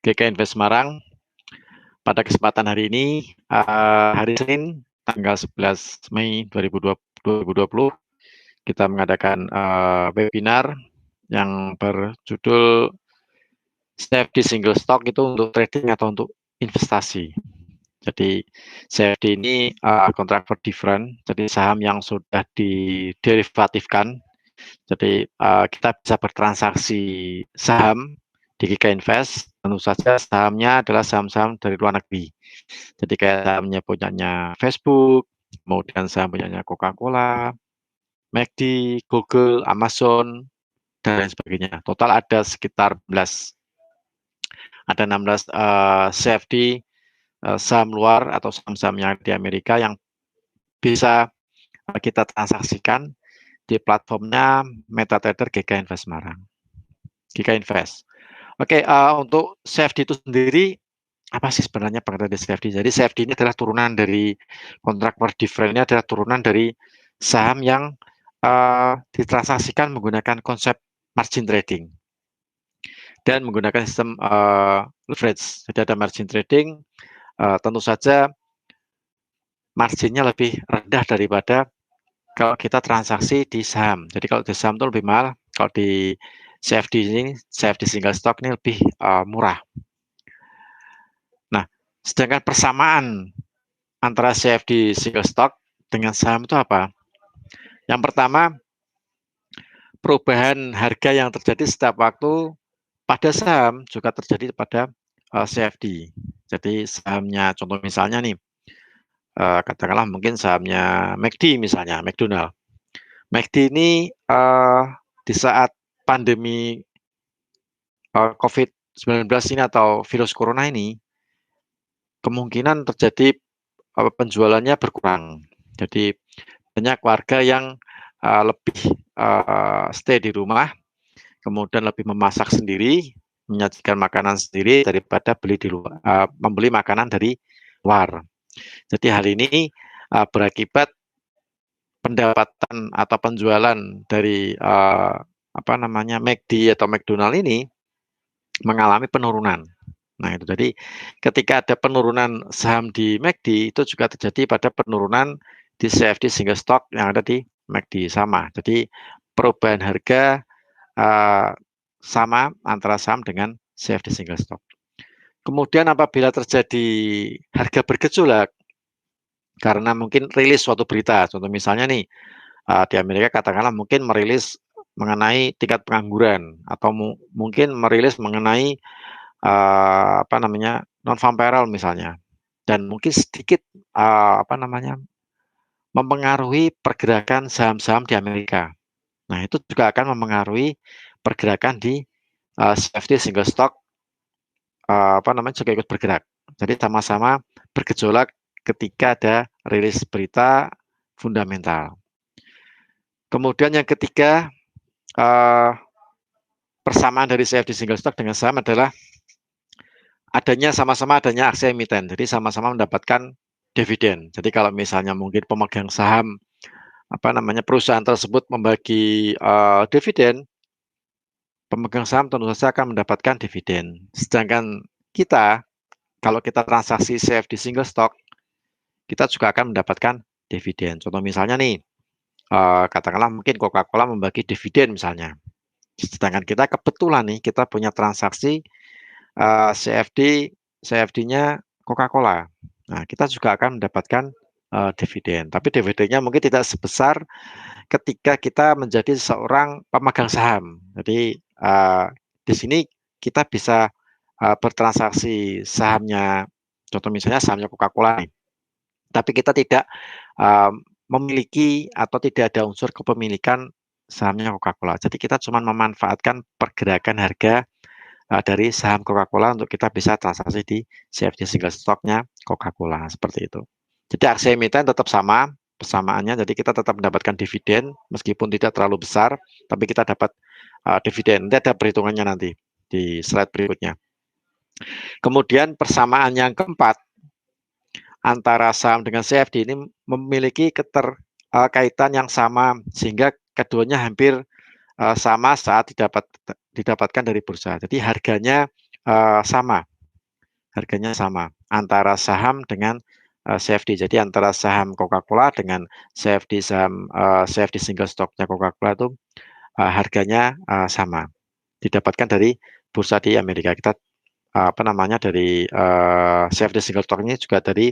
GK Invest Semarang. Pada kesempatan hari ini, hari Senin, tanggal 11 Mei 2020, kita mengadakan webinar yang berjudul CFD single stock itu untuk trading atau untuk investasi. Jadi CFD ini contract for different, jadi saham yang sudah diderivatifkan. Jadi kita bisa bertransaksi saham di GK Invest, tentu saja sahamnya adalah saham-saham dari luar negeri. Jadi kayak sahamnya punyanya Facebook, kemudian saham punyanya Coca-Cola, McD, Google, Amazon, dan lain sebagainya. Total ada sekitar 16 CFD saham luar atau saham-saham yang di Amerika yang bisa kita transaksikan di platformnya MetaTrader GK Invest Semarang. GK Invest. Oke, untuk CFD itu sendiri, apa sih sebenarnya pengertian dari CFD? Jadi CFD ini adalah turunan dari kontrak per different, ini adalah turunan dari saham yang ditransaksikan menggunakan konsep margin trading dan menggunakan sistem leverage. Jadi ada margin trading, tentu saja marginnya lebih rendah daripada kalau kita transaksi di saham. Jadi kalau di saham itu lebih mahal, kalau di CFD ini, CFD single stock ini lebih murah. Nah, sedangkan persamaan antara CFD single stock dengan saham itu apa? Yang pertama, perubahan harga yang terjadi setiap waktu pada saham juga terjadi pada CFD. Jadi sahamnya, contoh misalnya nih, katakanlah mungkin sahamnya McD misalnya, McDonald. McD ini di saat pandemi COVID-19 ini atau virus corona ini, kemungkinan terjadi penjualannya berkurang. Jadi banyak warga yang lebih stay di rumah, kemudian lebih memasak sendiri, menyajikan makanan sendiri daripada membeli makanan dari luar. Jadi hal ini berakibat pendapatan atau penjualan dari McD atau McDonald ini mengalami penurunan. Nah itu jadi ketika ada penurunan saham di McD itu juga terjadi pada penurunan di CFD single stock yang ada di McD sama. Jadi perubahan harga sama antara saham dengan CFD single stock. Kemudian apabila terjadi harga bergejolak karena mungkin rilis suatu berita, contoh misalnya nih di Amerika katakanlah mungkin merilis mengenai tingkat pengangguran atau mungkin merilis mengenai non farm payroll misalnya, dan mungkin sedikit mempengaruhi pergerakan saham-saham di Amerika. Nah itu juga akan mempengaruhi pergerakan di CFD single stock juga ikut bergerak. Jadi sama-sama bergejolak ketika ada rilis berita fundamental. Kemudian yang ketiga, persamaan dari CFD single stock dengan saham adalah sama-sama adanya aksi emiten. Jadi sama-sama mendapatkan dividen. Jadi kalau misalnya mungkin pemegang saham perusahaan tersebut membagi dividen, pemegang saham tentu saja akan mendapatkan dividen. Sedangkan kita, kalau kita transaksi CFD single stock, kita juga akan mendapatkan dividen. Contoh misalnya nih, katakanlah mungkin Coca-Cola membagi dividen misalnya. Sedangkan kita kebetulan nih, kita punya transaksi CFD-nya Coca-Cola. Nah, kita juga akan mendapatkan dividen. Tapi dividennya mungkin tidak sebesar ketika kita menjadi seorang pemegang saham. Jadi di sini kita bisa bertransaksi sahamnya, contoh misalnya sahamnya Coca-Cola nih. Tapi kita tidak memiliki atau tidak ada unsur kepemilikan sahamnya Coca-Cola. Jadi kita cuma memanfaatkan pergerakan harga dari saham Coca-Cola untuk kita bisa transaksi di CFD single stock-nya Coca-Cola, seperti itu. Jadi aksi emiten tetap sama, persamaannya, jadi kita tetap mendapatkan dividen, meskipun tidak terlalu besar, tapi kita dapat dividen. Nanti ada perhitungannya nanti di slide berikutnya. Kemudian persamaan yang keempat, antara saham dengan CFD ini memiliki keterkaitan yang sama, sehingga keduanya hampir sama saat didapatkan dari bursa. Jadi harganya sama. harganya sama antara saham dengan CFD. Jadi antara saham Coca-Cola dengan CFD single stocknya Coca-Cola itu harganya sama. Didapatkan dari bursa di Amerika. Kita apa namanya dari CFD single stock ini juga dari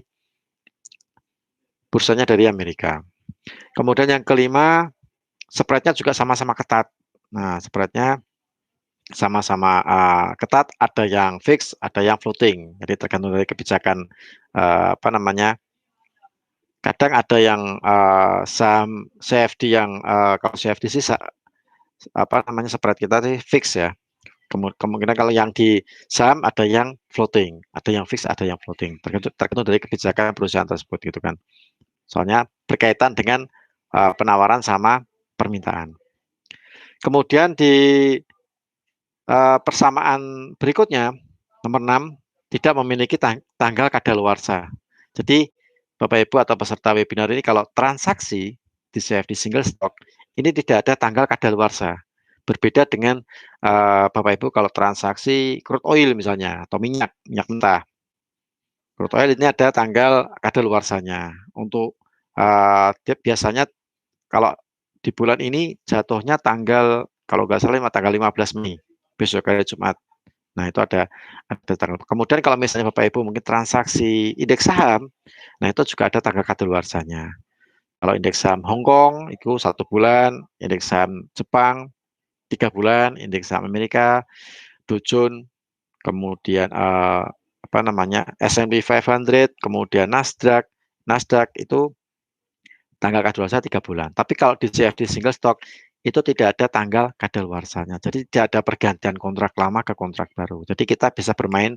bursanya dari Amerika. Kemudian yang kelima, spreadnya juga sama-sama ketat. Nah, spreadnya sama-sama ketat, ada yang fix, ada yang floating. Jadi tergantung dari kebijakan apa namanya. Kadang ada yang saham CFD yang kalau CFD sih apa namanya spread kita sih fix ya. Kemungkinan kalau yang di saham ada yang floating, ada yang fix, ada yang floating. Tergantung dari kebijakan perusahaan tersebut gitu kan. Soalnya berkaitan dengan penawaran sama permintaan. Kemudian di persamaan berikutnya, nomor 6, tidak memiliki tanggal kadaluarsa. Jadi, Bapak Ibu atau peserta webinar ini kalau transaksi di CFD single stock, ini tidak ada tanggal kadaluarsa. Berbeda dengan Bapak Ibu kalau transaksi crude oil misalnya, atau minyak mentah. Crude oil ini ada tanggal kadaluarsanya. Untuk biasanya kalau di bulan ini jatuhnya tanggal, kalau nggak salah tanggal 15 Mei, besok hari Jumat. Nah, itu ada tanggal. Kemudian kalau misalnya Bapak Ibu mungkin transaksi indeks saham, nah itu juga ada tanggal kadaluarsanya. Kalau indeks saham Hong Kong itu 1 bulan, indeks saham Jepang 3 bulan, indeks saham Amerika, Dow Jones, kemudian apa namanya S&P 500, kemudian Nasdaq itu tanggal kadaluarsa 3 bulan. Tapi kalau di CFD single stock itu tidak ada tanggal kadaluarsanya. Jadi tidak ada pergantian kontrak lama ke kontrak baru. Jadi kita bisa bermain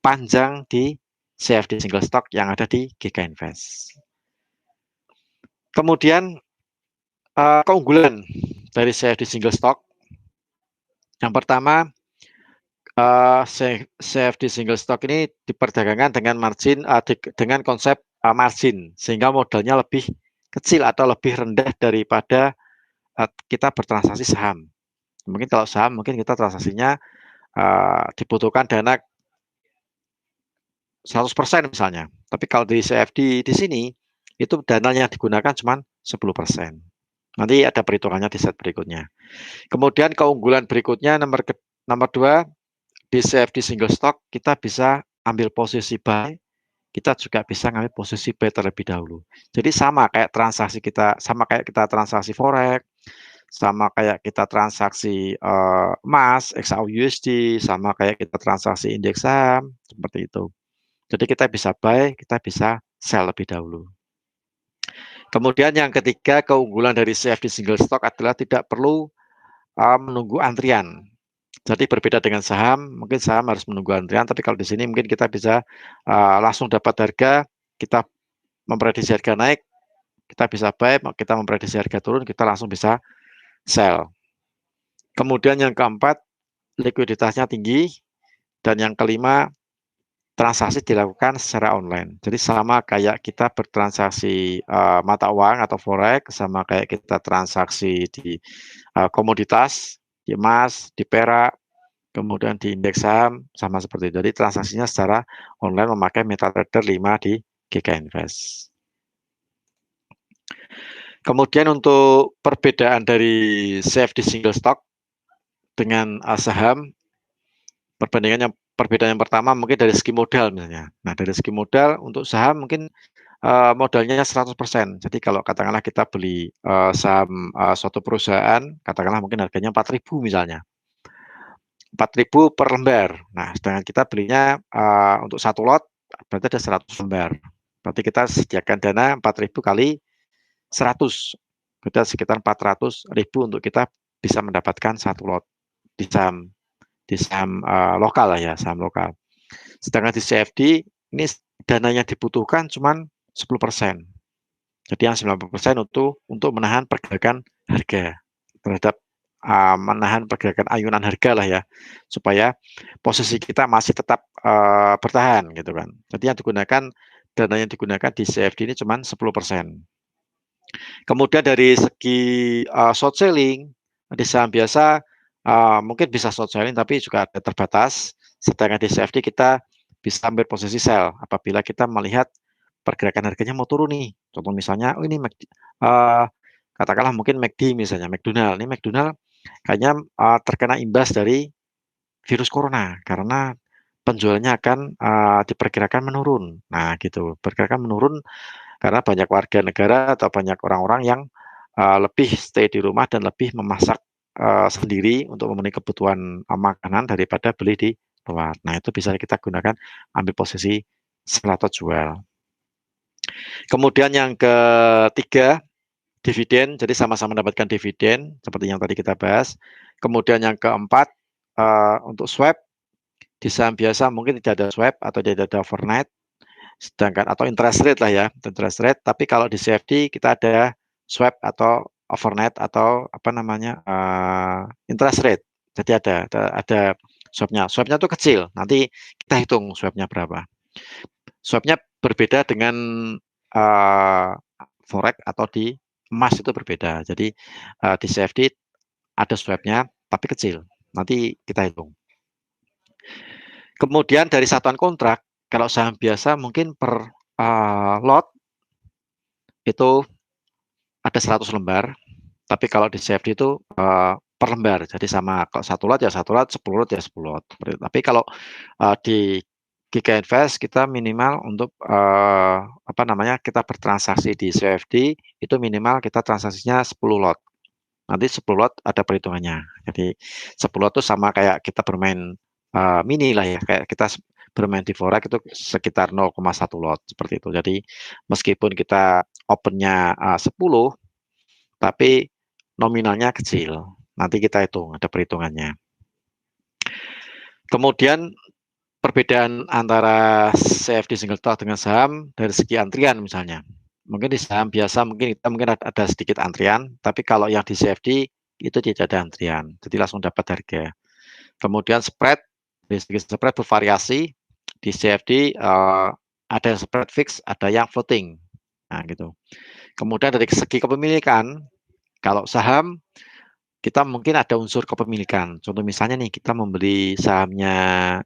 panjang di CFD single stock yang ada di GK Invest. Kemudian keunggulan dari CFD single stock. Yang pertama, CFD single stock ini diperdagangkan dengan margin dengan konsep margin sehingga modalnya lebih kecil atau lebih rendah daripada kita bertransaksi saham. Mungkin kalau saham mungkin kita transaksinya dibutuhkan dana 100% misalnya. Tapi kalau di CFD di sini itu dananya yang digunakan cuma 10%. Nanti ada perhitungannya di set berikutnya. Kemudian keunggulan berikutnya nomor 2, di CFD single stock kita bisa ambil posisi buy, kita juga bisa ngambil posisi buy terlebih dahulu. Jadi sama kayak kita transaksi forex, sama kayak kita transaksi emas, XAUUSD, sama kayak kita transaksi indeks saham, seperti itu. Jadi kita bisa buy, kita bisa sell lebih dahulu. Kemudian yang ketiga, keunggulan dari CFD single stock adalah tidak perlu menunggu antrian. Jadi berbeda dengan saham, mungkin saham harus menunggu antrian, tapi kalau di sini mungkin kita bisa langsung dapat harga, kita memprediksi harga naik, kita bisa buy, kita memprediksi harga turun, kita langsung bisa sell. Kemudian yang keempat, likuiditasnya tinggi, dan yang kelima, transaksi dilakukan secara online. Jadi sama kayak kita bertransaksi mata uang atau forex, sama kayak kita transaksi di komoditas, di emas, di perak, kemudian di indeks saham, sama seperti itu. Jadi transaksinya secara online memakai MetaTrader 5 di GK Invest. Kemudian untuk perbedaan dari CFD single stock dengan saham, perbedaan yang pertama mungkin dari segi modal misalnya. Nah, dari segi modal untuk saham mungkin modalnya 100%. Jadi kalau katakanlah kita beli saham suatu perusahaan, katakanlah mungkin harganya 4.000 misalnya. 4.000 per lembar. Nah, sedangkan kita belinya untuk satu lot berarti ada 100 lembar. Berarti kita sediakan dana 4.000 kali 100. Kita sekitar 400.000 untuk kita bisa mendapatkan satu lot di saham lokal lah ya, saham lokal. Sedangkan di CFD ini dananya dibutuhkan cuma 10%. Jadi yang 90% untuk menahan pergerakan harga terhadap menahan pergerakan ayunan harga lah ya, supaya posisi kita masih tetap bertahan gitu kan. Jadi dana yang digunakan di CFD ini cuma 10%. Kemudian dari segi short selling di saham biasa mungkin bisa short selling tapi juga ada terbatas. Sedangkan di CFD kita bisa ambil posisi sell apabila kita melihat pergerakan harganya mau turun nih. Contoh misalnya, oh ini katakanlah mungkin McD misalnya, McDonald. Ini McDonald kayaknya terkena imbas dari virus corona karena penjualannya akan diperkirakan menurun. Nah, gitu. Perkirakan menurun karena banyak warga negara atau banyak orang-orang yang lebih stay di rumah dan lebih memasak sendiri untuk memenuhi kebutuhan makanan daripada beli di luar. Nah, itu bisa kita gunakan ambil posisi sell atau jual. Kemudian yang ketiga, dividen. Jadi sama-sama mendapatkan dividen seperti yang tadi kita bahas. Kemudian yang keempat, untuk swap di saham biasa mungkin tidak ada swap atau tidak ada overnight, sedangkan atau interest rate lah ya, interest rate. Tapi kalau di CFD kita ada swap atau overnight atau apa namanya interest rate. Jadi ada swapnya. Swapnya itu kecil. Nanti kita hitung swapnya berapa. Swapnya berbeda dengan forex atau di emas itu berbeda. Jadi di CFD ada swapnya tapi kecil. Nanti kita hitung. Kemudian dari satuan kontrak, kalau saham biasa mungkin per lot itu ada 100 lembar, tapi kalau di CFD itu per lembar. Jadi sama kalau satu lot ya satu lot, 10 lot ya 10 lot. Tapi kalau di Giga Invest kita minimal untuk apa namanya kita bertransaksi di CFD itu minimal kita transaksinya 10 lot. Nanti 10 lot ada perhitungannya. Jadi 10 lot itu sama kayak kita bermain mini lah ya, kayak kita bermain di forex itu sekitar 0,1 lot seperti itu. Jadi meskipun kita opennya 10, tapi nominalnya kecil. Nanti kita hitung, ada perhitungannya. Kemudian perbedaan antara CFD single stock dengan saham dari segi antrian misalnya. Mungkin di saham biasa mungkin kita ada sedikit antrian, tapi kalau yang di CFD itu tidak ada antrian, jadi langsung dapat harga. Kemudian spread, dari segi spread bervariasi. Di CFD ada yang spread fix, ada yang floating. Nah, gitu. Kemudian dari segi kepemilikan, kalau saham kita mungkin ada unsur kepemilikan. Contoh misalnya nih kita membeli sahamnya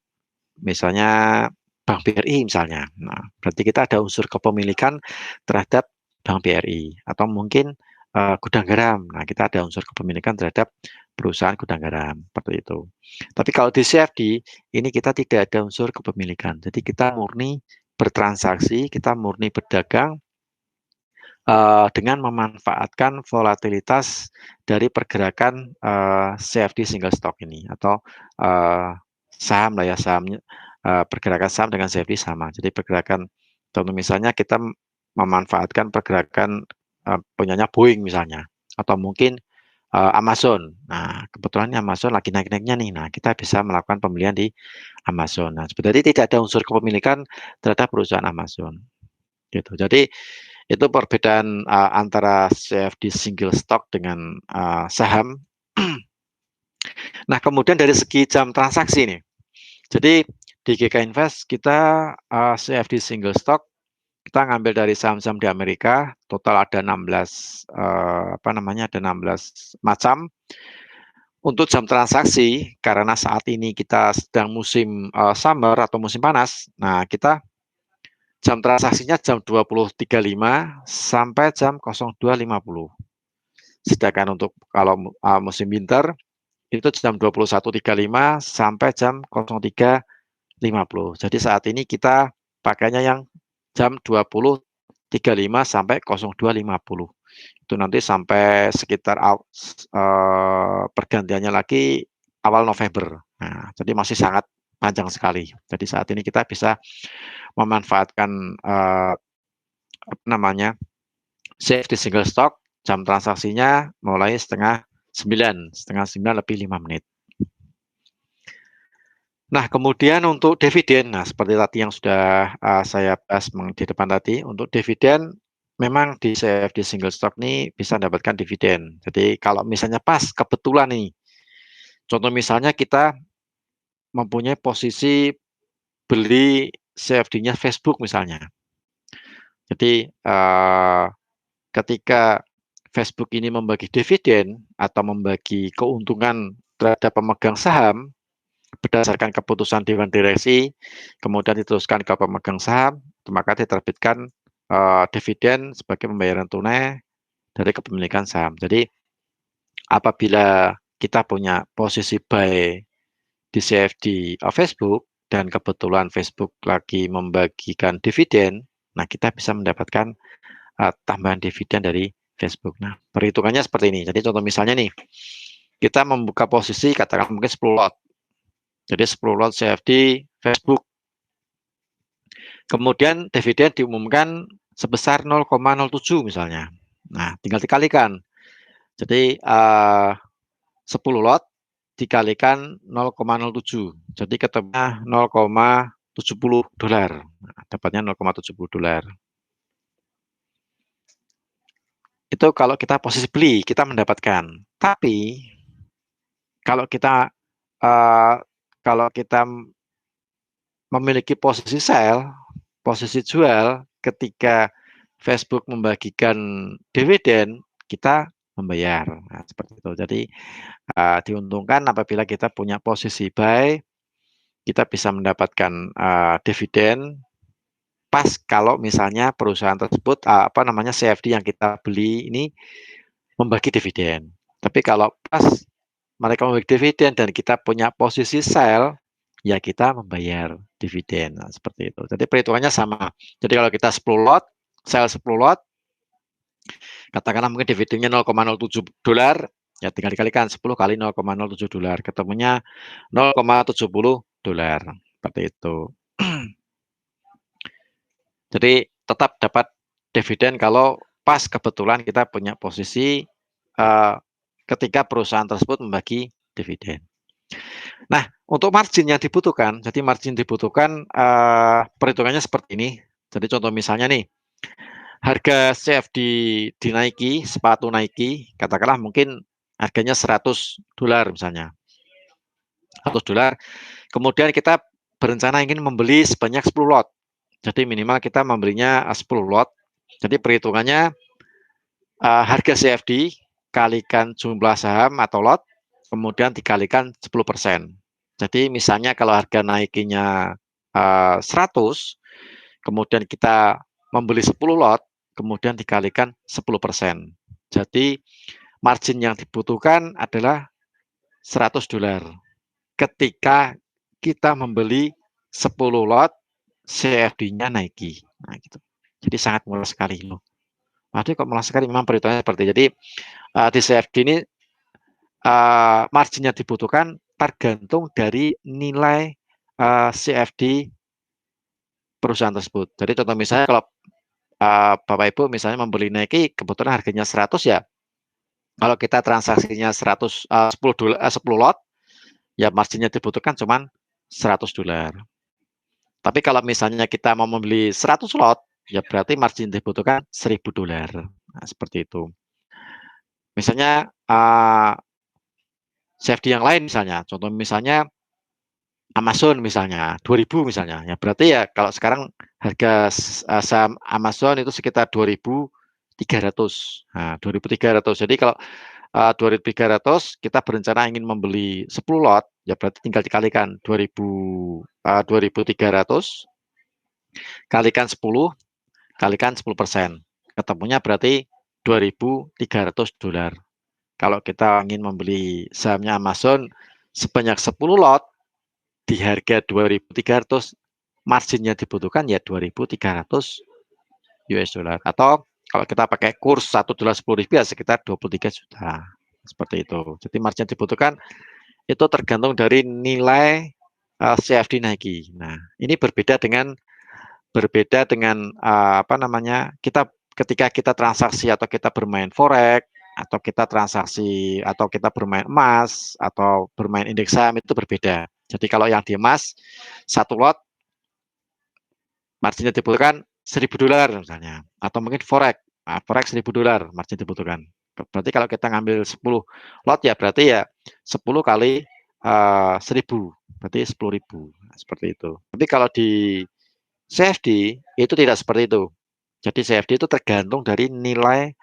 misalnya Bank BRI misalnya. Nah, berarti kita ada unsur kepemilikan terhadap Bank BRI atau mungkin gudang garam. Nah, kita ada unsur kepemilikan terhadap perusahaan gudang garam seperti itu. Tapi kalau di CFD ini kita tidak ada unsur kepemilikan. Jadi kita murni bertransaksi, kita murni berdagang dengan memanfaatkan volatilitas dari pergerakan CFD single stock ini atau saham lah ya sahamnya pergerakan saham dengan CFD sama. Jadi pergerakan contoh misalnya kita memanfaatkan pergerakan punyanya Boeing misalnya atau mungkin Amazon. Nah, kebetulan Amazon lagi naik-naiknya nih. Nah, kita bisa melakukan pembelian di Amazon. Nah, sebenarnya tidak ada unsur kepemilikan terhadap perusahaan Amazon. Gitu. Jadi itu perbedaan antara CFD single stock dengan saham. Nah, kemudian dari segi jam transaksi nih. Jadi di GK Invest kita CFD single stock kita ngambil dari saham-saham di Amerika, total ada 16 apa namanya ada 16 macam. Untuk jam transaksi karena saat ini kita sedang musim summer atau musim panas. Nah, kita jam transaksinya jam 20.35 sampai jam 02.50. Sedangkan untuk kalau musim winter itu jam 21.35 sampai jam 03.50. Jadi saat ini kita pakainya yang jam 20.35 sampai 02.50. Itu nanti sampai sekitar pergantiannya lagi awal November. Nah, jadi masih sangat panjang sekali. Jadi saat ini kita bisa memanfaatkan apa namanya CFD single stock jam transaksinya mulai setengah sembilan lebih 5 menit. Nah, kemudian untuk dividen, nah seperti tadi yang sudah saya bahas di depan tadi, untuk dividen memang di CFD single stock ini bisa mendapatkan dividen. Jadi kalau misalnya pas kebetulan nih, contoh misalnya kita mempunyai posisi beli CFD-nya Facebook misalnya. Jadi ketika Facebook ini membagi dividen atau membagi keuntungan terhadap pemegang saham, berdasarkan keputusan Dewan Direksi, kemudian diteruskan ke pemegang saham, maka diterbitkan dividen sebagai pembayaran tunai dari kepemilikan saham. Jadi apabila kita punya posisi buy di CFD Facebook dan kebetulan Facebook lagi membagikan dividen, nah kita bisa mendapatkan tambahan dividen dari Facebook. Nah, perhitungannya seperti ini. Jadi contoh misalnya nih, kita membuka posisi katakan mungkin 10 lot. Jadi 10 lot CFD Facebook. Kemudian dividen diumumkan sebesar 0,07 misalnya. Nah, tinggal dikalikan. Jadi 10 lot dikalikan 0,07. Jadi ketemunya 0,70 dolar. Nah, dapatnya 0,70 dolar. Itu kalau kita posisi beli, kita mendapatkan. Tapi kalau kita uh, kalau kita memiliki posisi sell, posisi jual, ketika Facebook membagikan dividen, kita membayar. Nah, seperti itu. Jadi diuntungkan apabila kita punya posisi buy, kita bisa mendapatkan dividen pas kalau misalnya perusahaan tersebut apa namanya CFD yang kita beli ini membagi dividen. Tapi kalau pas mereka membagi dividen dan kita punya posisi sell, ya kita membayar dividen. Nah, seperti itu. Jadi perhitungannya sama. Jadi kalau kita 10 lot, sell 10 lot, katakanlah mungkin dividennya 0,07 dolar, ya tinggal dikalikan 10 kali 0,07 dolar, ketemunya 0,70 dolar. Seperti itu. Jadi tetap dapat dividen kalau pas kebetulan kita punya posisi ketika perusahaan tersebut membagi dividen. Nah, untuk margin yang dibutuhkan, jadi margin dibutuhkan perhitungannya seperti ini. Jadi contoh misalnya nih, harga CFD di Nike, sepatu Nike, katakanlah mungkin harganya 100 dolar misalnya. 100 dolar. Kemudian kita berencana ingin membeli sebanyak 10 lot. Jadi minimal kita membelinya 10 lot. Jadi perhitungannya harga CFD kalikan jumlah saham atau lot, kemudian dikalikan 10%. Jadi misalnya kalau harga naikinya 100, kemudian kita membeli 10 lot, kemudian dikalikan 10%. Jadi margin yang dibutuhkan adalah 100 dolar. Ketika kita membeli 10 lot, CFD-nya Nike. Nah, gitu. Jadi sangat murah sekali loh. Waduh, kok murah sekali memang perhitungannya seperti itu. Jadi di CFD ini margin yang dibutuhkan tergantung dari nilai CFD perusahaan tersebut. Jadi contoh misalnya kalau Bapak Ibu misalnya membeli Nike kebetulan harganya 100 ya. Kalau kita transaksinya 10 dolar 10 lot ya marginnya dibutuhkan cuma 100 dolar. Tapi kalau misalnya kita mau membeli 100 lot ya berarti margin dibutuhkan 1000 dolar. Nah, seperti itu. Misalnya CFD yang lain misalnya, contoh misalnya Amazon misalnya 2000 misalnya. Ya berarti ya kalau sekarang harga saham Amazon itu sekitar 2300. Nah, 2300. Jadi kalau 2300 kita berencana ingin membeli 10 lot, ya berarti tinggal dikalikan 2300 kalikan 10 kalikan 10%. Ketemunya berarti 2300 dolar. Kalau kita ingin membeli sahamnya Amazon sebanyak 10 lot di harga 2300, marginnya dibutuhkan ya 2300 US dollar. Atau kalau kita pakai kurs 1 dolar 10.000 ya sekitar 23 juta. Seperti itu. Jadi margin yang dibutuhkan itu tergantung dari nilai CFD Nike. Nah, ini berbeda dengan apa namanya? Ketika kita transaksi atau kita bermain forex atau kita transaksi atau kita bermain emas atau bermain indeks saham itu berbeda. Jadi kalau yang di emas satu lot marginnya dibutuhkan 1000 dolar misalnya atau mungkin forex. Nah, forex 1000 dolar margin dibutuhkan. Berarti kalau kita ngambil 10 lot ya berarti ya 10 kali 1000 berarti 10.000. Nah, seperti itu. Tapi kalau di CFD itu tidak seperti itu. Jadi CFD itu tergantung dari nilai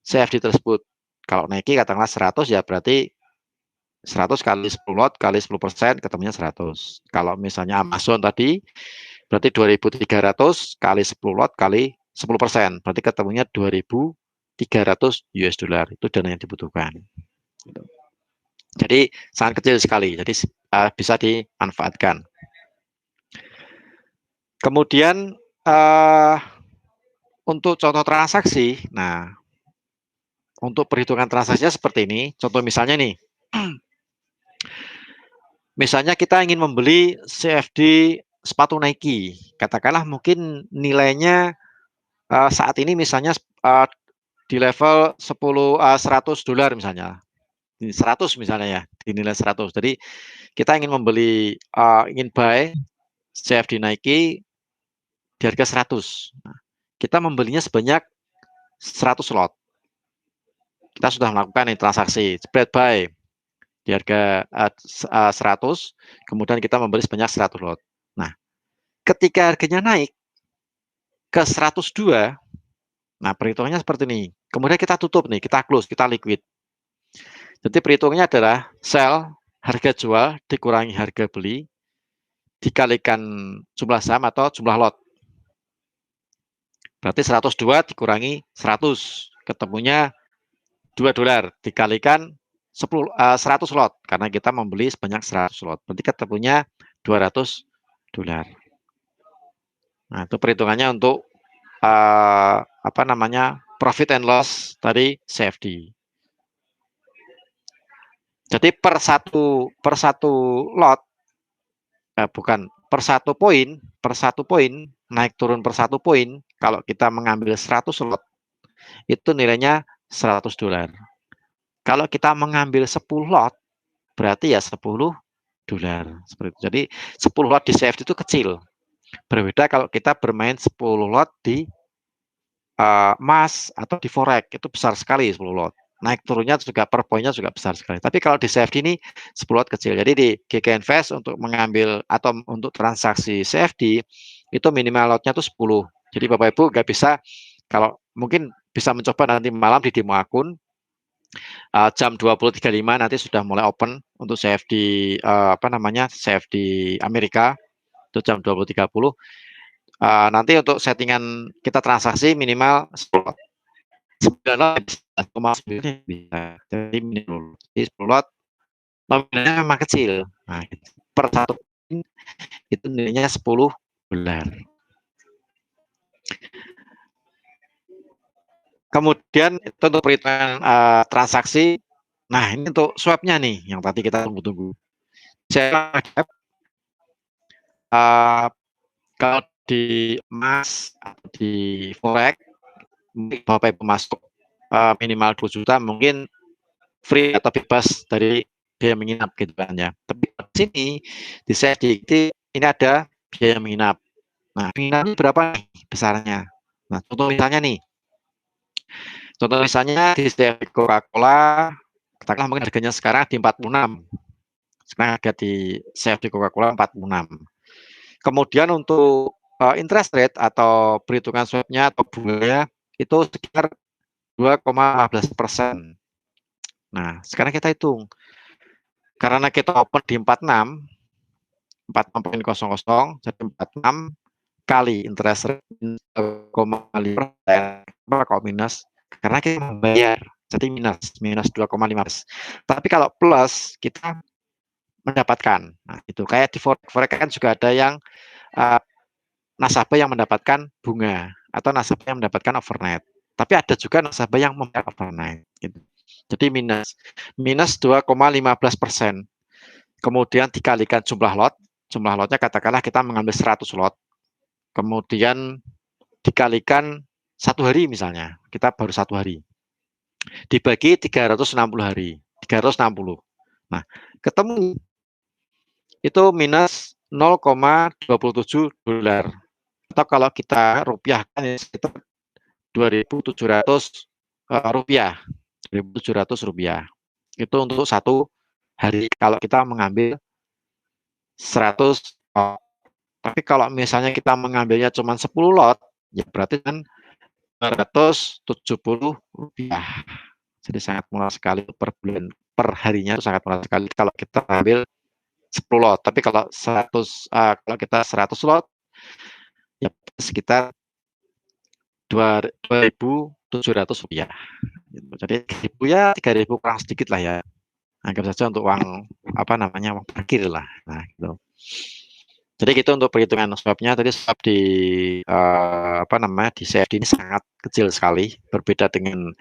CFD tersebut. Kalau Nike katakanlah 100 ya berarti 100 kali 10 lot kali 10% ketemunya 100. Kalau misalnya Amazon tadi berarti 2.300 kali 10 lot kali 10%, berarti ketemunya 2.300 US dollar. Itu dana yang dibutuhkan. Jadi sangat kecil sekali, jadi bisa dimanfaatkan. Kemudian untuk contoh transaksi, nah untuk perhitungan transaksinya seperti ini. Contoh misalnya nih, misalnya kita ingin membeli CFD sepatu Nike, katakanlah mungkin nilainya saat ini misalnya di level 100 dolar misalnya, 100 misalnya ya, dinilai 100. Jadi kita ingin membeli, ingin buy CFD Nike di harga 100. Nah, kita membelinya sebanyak 100 lot. Kita sudah melakukan transaksi spread buy di harga 100, kemudian kita membeli sebanyak 100 lot. Nah, ketika harganya naik ke 102, nah perhitungannya seperti ini. Kemudian kita tutup nih, kita close, kita liquid. Jadi perhitungannya adalah sell, harga jual dikurangi harga beli, dikalikan jumlah saham atau jumlah lot. Berarti 102 dikurangi 100, ketemunya 2 dolar, dikalikan 100 lot, karena kita membeli sebanyak 100 lot. Berarti ketemunya 200 dolar. Nah, itu perhitungannya untuk apa namanya, profit and loss tadi CFD. Jadi per satu lot, bukan per satu poin naik turun per satu poin. Kalau kita mengambil 100 lot, itu nilainya 100 dolar. Kalau kita mengambil 10 lot, berarti ya 10 dolar. Seperti itu. Jadi 10 lot di CFD itu kecil. Berbeda kalau kita bermain 10 lot di emas atau di forex, itu besar sekali 10 lot. Naik turunnya juga per poinnya juga besar sekali. Tapi kalau di CFD ini 10 lot kecil. Jadi di GK Invest untuk mengambil atau untuk transaksi CFD itu minimal lotnya itu 10. Jadi Bapak Ibu nggak bisa, kalau mungkin bisa mencoba nanti malam di demo akun jam 20.35 nanti sudah mulai open untuk CFD apa namanya, CFD Amerika itu jam 20.30. Nanti untuk settingan kita transaksi minimal 10 lot. 9,9 bisa. Jadi minimum. Jadi 10 lot nominalnya memang kecil. Nah, per satu itu nilainya 10 dolar. Kemudian itu untuk perhitungan transaksi. Nah, ini untuk swapnya nih yang tadi kita tunggu-tunggu. Saya kalau di emas atau di forex, mungkin Bapak Ibu masuk minimal 2 juta mungkin free atau bebas dari biaya menginap gitu kan ya. Tapi di sini di CFD ini ada biaya menginap. Nah, menginapnya berapa nih besarnya? Nah, contoh misalnya di CFD Coca-Cola, katakanlah mungkin harganya sekarang di 46. Sekarang harga di CFD Coca-Cola 46. Kemudian untuk interest rate atau perhitungan swapnya atau bunganya itu sekitar 2,15%. Nah, sekarang kita hitung. Karena kita open di 46, 46,00, jadi 46 kali interest rate 0,5%. Kok minus? Karena kita membayar, jadi minus 2,5. Tapi kalau plus, kita mendapatkan. Nah, itu kayak di forex kan juga ada yang nasabah yang mendapatkan bunga atau nasabah yang mendapatkan overnight. Tapi ada juga nasabah yang membayar overnight. Gitu. Jadi minus 2,15%. Kemudian dikalikan jumlah lotnya katakanlah kita mengambil 100 lot. Kemudian dikalikan 1 hari misalnya, kita baru 1 hari. Dibagi 360 hari, 360. Nah, ketemu itu minus 0,27 dolar. Atau kalau kita rupiahkan itu 2.700 rupiah, 2.700 rupiah. Itu untuk 1 hari kalau kita mengambil 100 lot. Tapi kalau misalnya kita mengambilnya cuma 10 lot, ya berarti kan 270 rupiah. Jadi sangat murah sekali per bulan per harinya itu sangat murah sekali kalau kita ambil 10 lot, tapi kalau 100, kalau kita 100 lot, ya sekitar Rp2.700 gitu. Jadi 3.000 ya 3.000 kurang sedikit lah ya. Anggap saja untuk uang apa namanya uang parkir lah. Nah, gitu. Jadi gitu untuk perhitungan swabnya tadi swab di apa namanya di CFD ini sangat kecil sekali, berbeda dengan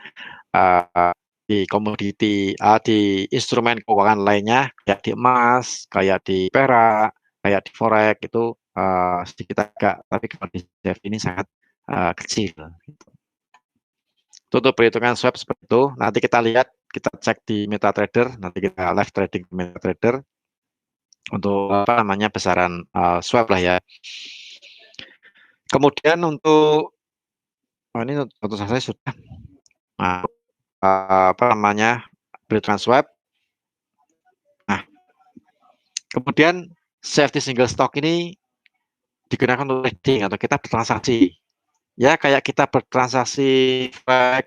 di komoditi di instrumen keuangan lainnya kayak di emas, kayak di perak, kayak di forex itu sedikit agak, tapi kalau di CFD ini sangat kecil. Itu untuk perhitungan swab seperti itu. Nanti kita lihat, kita cek di MetaTrader, nanti kita live trading di MetaTrader untuk apa namanya besaran swab lah ya. Kemudian untuk ini untuk saya sudah apa namanya perhitungan swab. Nah, kemudian CFD single stock ini digunakan untuk trading atau kita bertransaksi. Ya kayak kita bertransaksi forex,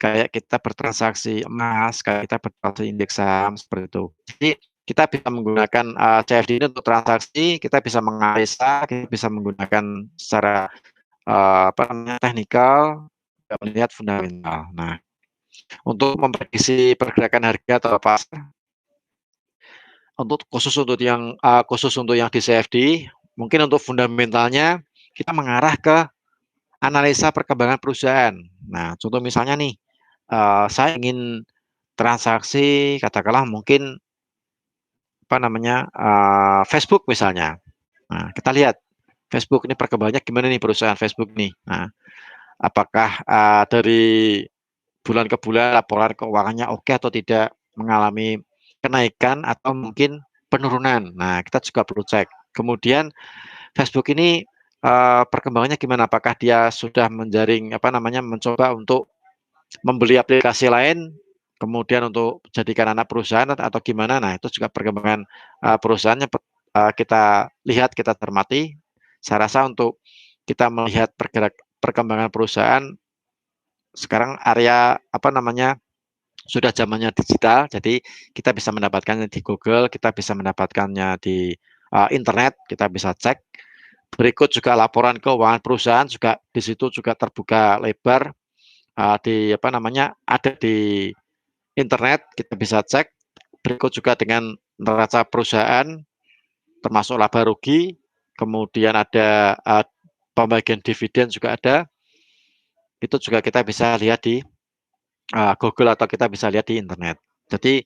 kayak kita bertransaksi emas, kayak kita bertransaksi indeks saham seperti itu. Jadi kita bisa menggunakan CFD ini untuk transaksi, kita bisa menganalisa, kita bisa menggunakan secara apa namanya teknikal, melihat fundamental. Nah, untuk memprediksi pergerakan harga atau pasar, untuk khusus untuk yang di CFD, mungkin untuk fundamentalnya kita mengarah ke analisa perkembangan perusahaan. Nah, contoh misalnya nih, saya ingin transaksi katakanlah mungkin apa namanya Facebook misalnya. Nah, kita lihat Facebook ini perkembangannya gimana nih perusahaan Facebook nih. Nah, apakah dari bulan ke bulan laporan keuangannya oke atau tidak, mengalami kenaikan atau mungkin penurunan. Nah, kita juga perlu cek. Kemudian Facebook ini perkembangannya gimana? Apakah dia sudah menjaring apa namanya mencoba untuk membeli aplikasi lain, kemudian untuk jadikan anak perusahaan atau gimana? Nah, itu juga perkembangan perusahaannya kita lihat, kita cermati. Saya rasa untuk kita melihat perkembangan perusahaan sekarang area apa namanya sudah zamannya digital, jadi kita bisa mendapatkannya di Google, kita bisa mendapatkannya di internet, kita bisa cek. Berikut juga laporan keuangan perusahaan juga di situ juga terbuka lebar di apa namanya ada di internet, kita bisa cek. Berikut juga dengan neraca perusahaan termasuk laba rugi, kemudian ada pembagian dividen juga ada. Itu juga kita bisa lihat di Google atau kita bisa lihat di internet. Jadi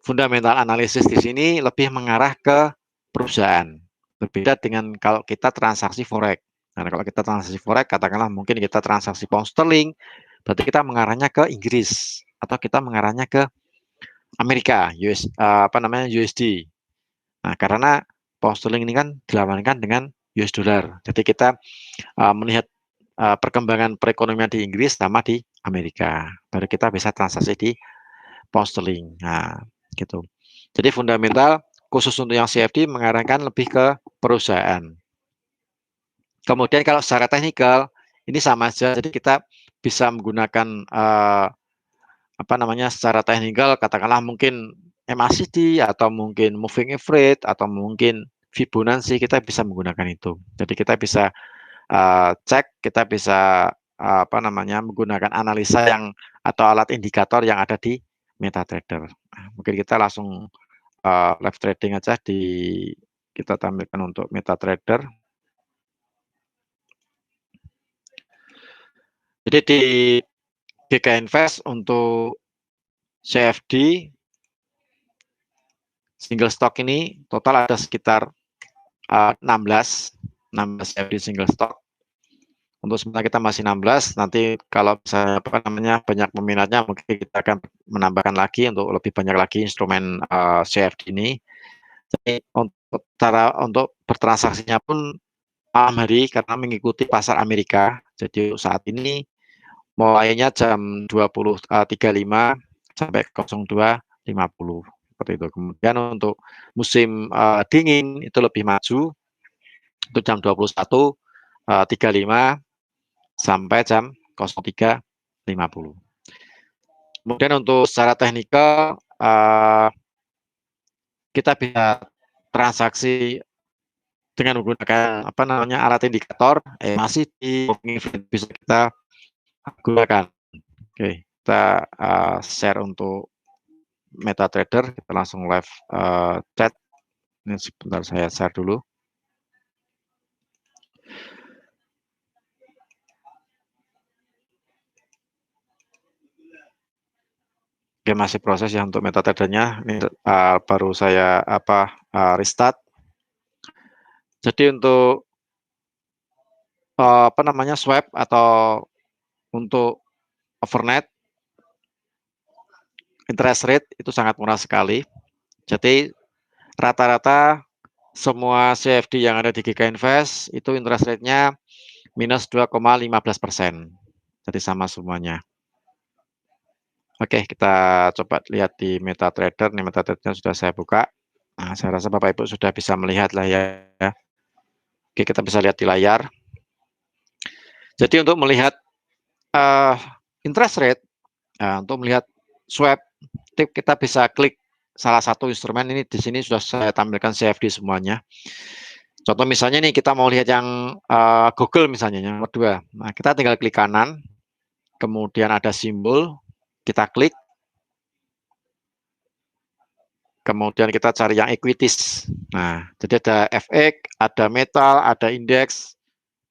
fundamental analisis di sini lebih mengarah ke perusahaan. Berbeda dengan kalau kita transaksi forex. Nah, kalau kita transaksi forex, katakanlah mungkin kita transaksi pound sterling, berarti kita mengarahnya ke Inggris atau kita mengarahnya ke Amerika, apa namanya USD. Nah, karena pound sterling ini kan dilawankan dengan US dollar. Jadi kita melihat perkembangan perekonomian di Inggris sama di Amerika. Baru kita bisa transaksi di pound sterling. Nah, gitu. Jadi fundamental khusus untuk yang CFD mengarahkan lebih ke perusahaan. Kemudian kalau secara teknikal ini sama saja. Jadi kita bisa menggunakan apa namanya secara teknikal katakanlah mungkin MACD atau mungkin moving average atau mungkin Fibonacci kita bisa menggunakan itu. Jadi kita bisa cek, kita bisa apa namanya menggunakan analisa yang atau alat indikator yang ada di MetaTrader. Nah, mungkin kita langsung live trading aja di kita tampilkan untuk MetaTrader. Jadi di GK Invest untuk CFD single stock ini total ada sekitar 16 CFD single stock. Untuk sementara kita masih 16, nanti kalau misalnya apa namanya banyak peminatnya mungkin kita akan menambahkan lagi untuk lebih banyak lagi instrumen CFD ini. Jadi untuk cara untuk bertransaksinya pun malam hari karena mengikuti pasar Amerika. Jadi saat ini mulainya jam 20.35 sampai 02.50 seperti itu. Kemudian untuk musim dingin itu lebih maju itu jam 21.35 sampai jam 03.50. Kemudian untuk secara teknikal kita bisa transaksi dengan menggunakan apa namanya alat indikator, masih di bisa kita gunakan. Oke, kita share untuk MetaTrader, kita langsung live chat. Ini sebentar saya share dulu. Oke, masih proses ya untuk MetaTrader-nya. Ini baru saya restart. Jadi untuk apa namanya swap atau untuk overnight interest rate itu sangat murah sekali. Jadi rata-rata semua CFD yang ada di GK Invest itu interest rate-nya minus 2,15%. Jadi sama semuanya. Oke, kita coba lihat di MetaTrader. Nih MetaTrader sudah saya buka. Nah, saya rasa Bapak Ibu sudah bisa melihat lah ya. Oke, kita bisa lihat di layar. Jadi untuk melihat interest rate, untuk melihat swap, kita bisa klik salah satu instrumen. Ini di sini sudah saya tampilkan CFD semuanya. Contoh misalnya nih kita mau lihat yang Google misalnya yang nomor 2. Nah, kita tinggal klik kanan, kemudian ada simbol, kita klik, kemudian kita cari yang equities. Nah, jadi ada FX, ada metal, ada indeks,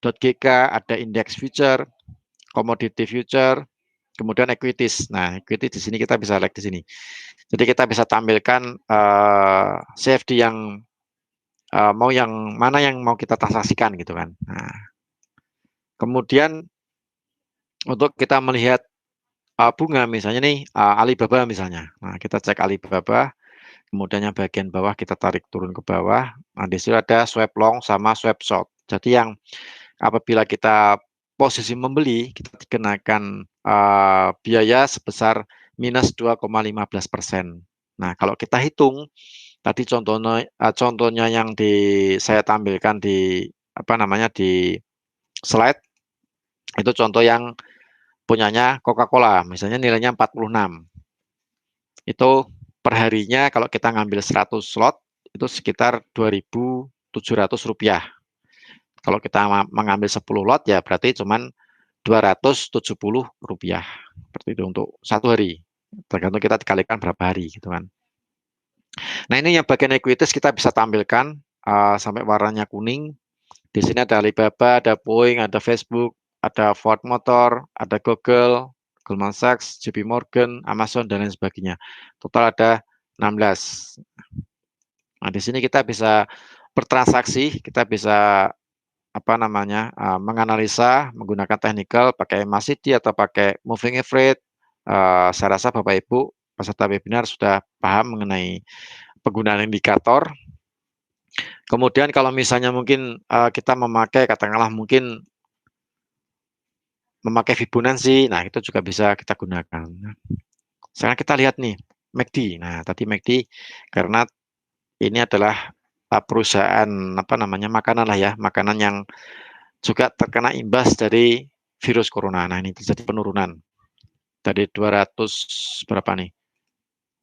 .gk, ada indeks future, commodity future, kemudian equities. Nah, equities di sini kita bisa like di sini. Jadi kita bisa tampilkan CFD yang mau yang mana yang mau kita transaksikan gitu kan. Nah, kemudian untuk kita melihat bunga misalnya nih Alibaba misalnya. Nah, kita cek Alibaba, kemudian yang bagian bawah kita tarik turun ke bawah. Nah, di situ ada swap long sama swap short. Jadi yang apabila kita posisi membeli, kita dikenakan biaya sebesar minus 2,15%. Nah, kalau kita hitung tadi contohnya yang saya tampilkan di apa namanya di slide itu contoh yang punyanya Coca-Cola, misalnya nilainya 46. Itu perharinya kalau kita ngambil 100 slot itu sekitar Rp2.700. Kalau kita mengambil 10 lot ya berarti cuman Rp270. Seperti itu untuk satu hari. Tergantung kita dikalikan berapa hari gitu kan. Nah, ini yang bagian equities kita bisa tampilkan sampai warnanya kuning. Di sini ada Alibaba, ada Boeing, ada Facebook, ada Ford Motor, ada Google, Goldman Sachs, JP Morgan, Amazon, dan lain sebagainya. Total ada 16. Nah, di sini kita bisa bertransaksi, kita bisa apa namanya menganalisa menggunakan technical pakai MACD atau pakai moving average. Saya rasa Bapak Ibu peserta webinar sudah paham mengenai penggunaan indikator. Kemudian kalau misalnya mungkin kita memakai katakanlah mungkin memakai Fibonacci, nah itu juga bisa kita gunakan. Sekarang kita lihat nih MACD. Nah, tadi MACD karena ini adalah perusahaan apa namanya makanan lah ya, makanan yang juga terkena imbas dari virus corona. Nah, ini terjadi penurunan dari 200 berapa nih?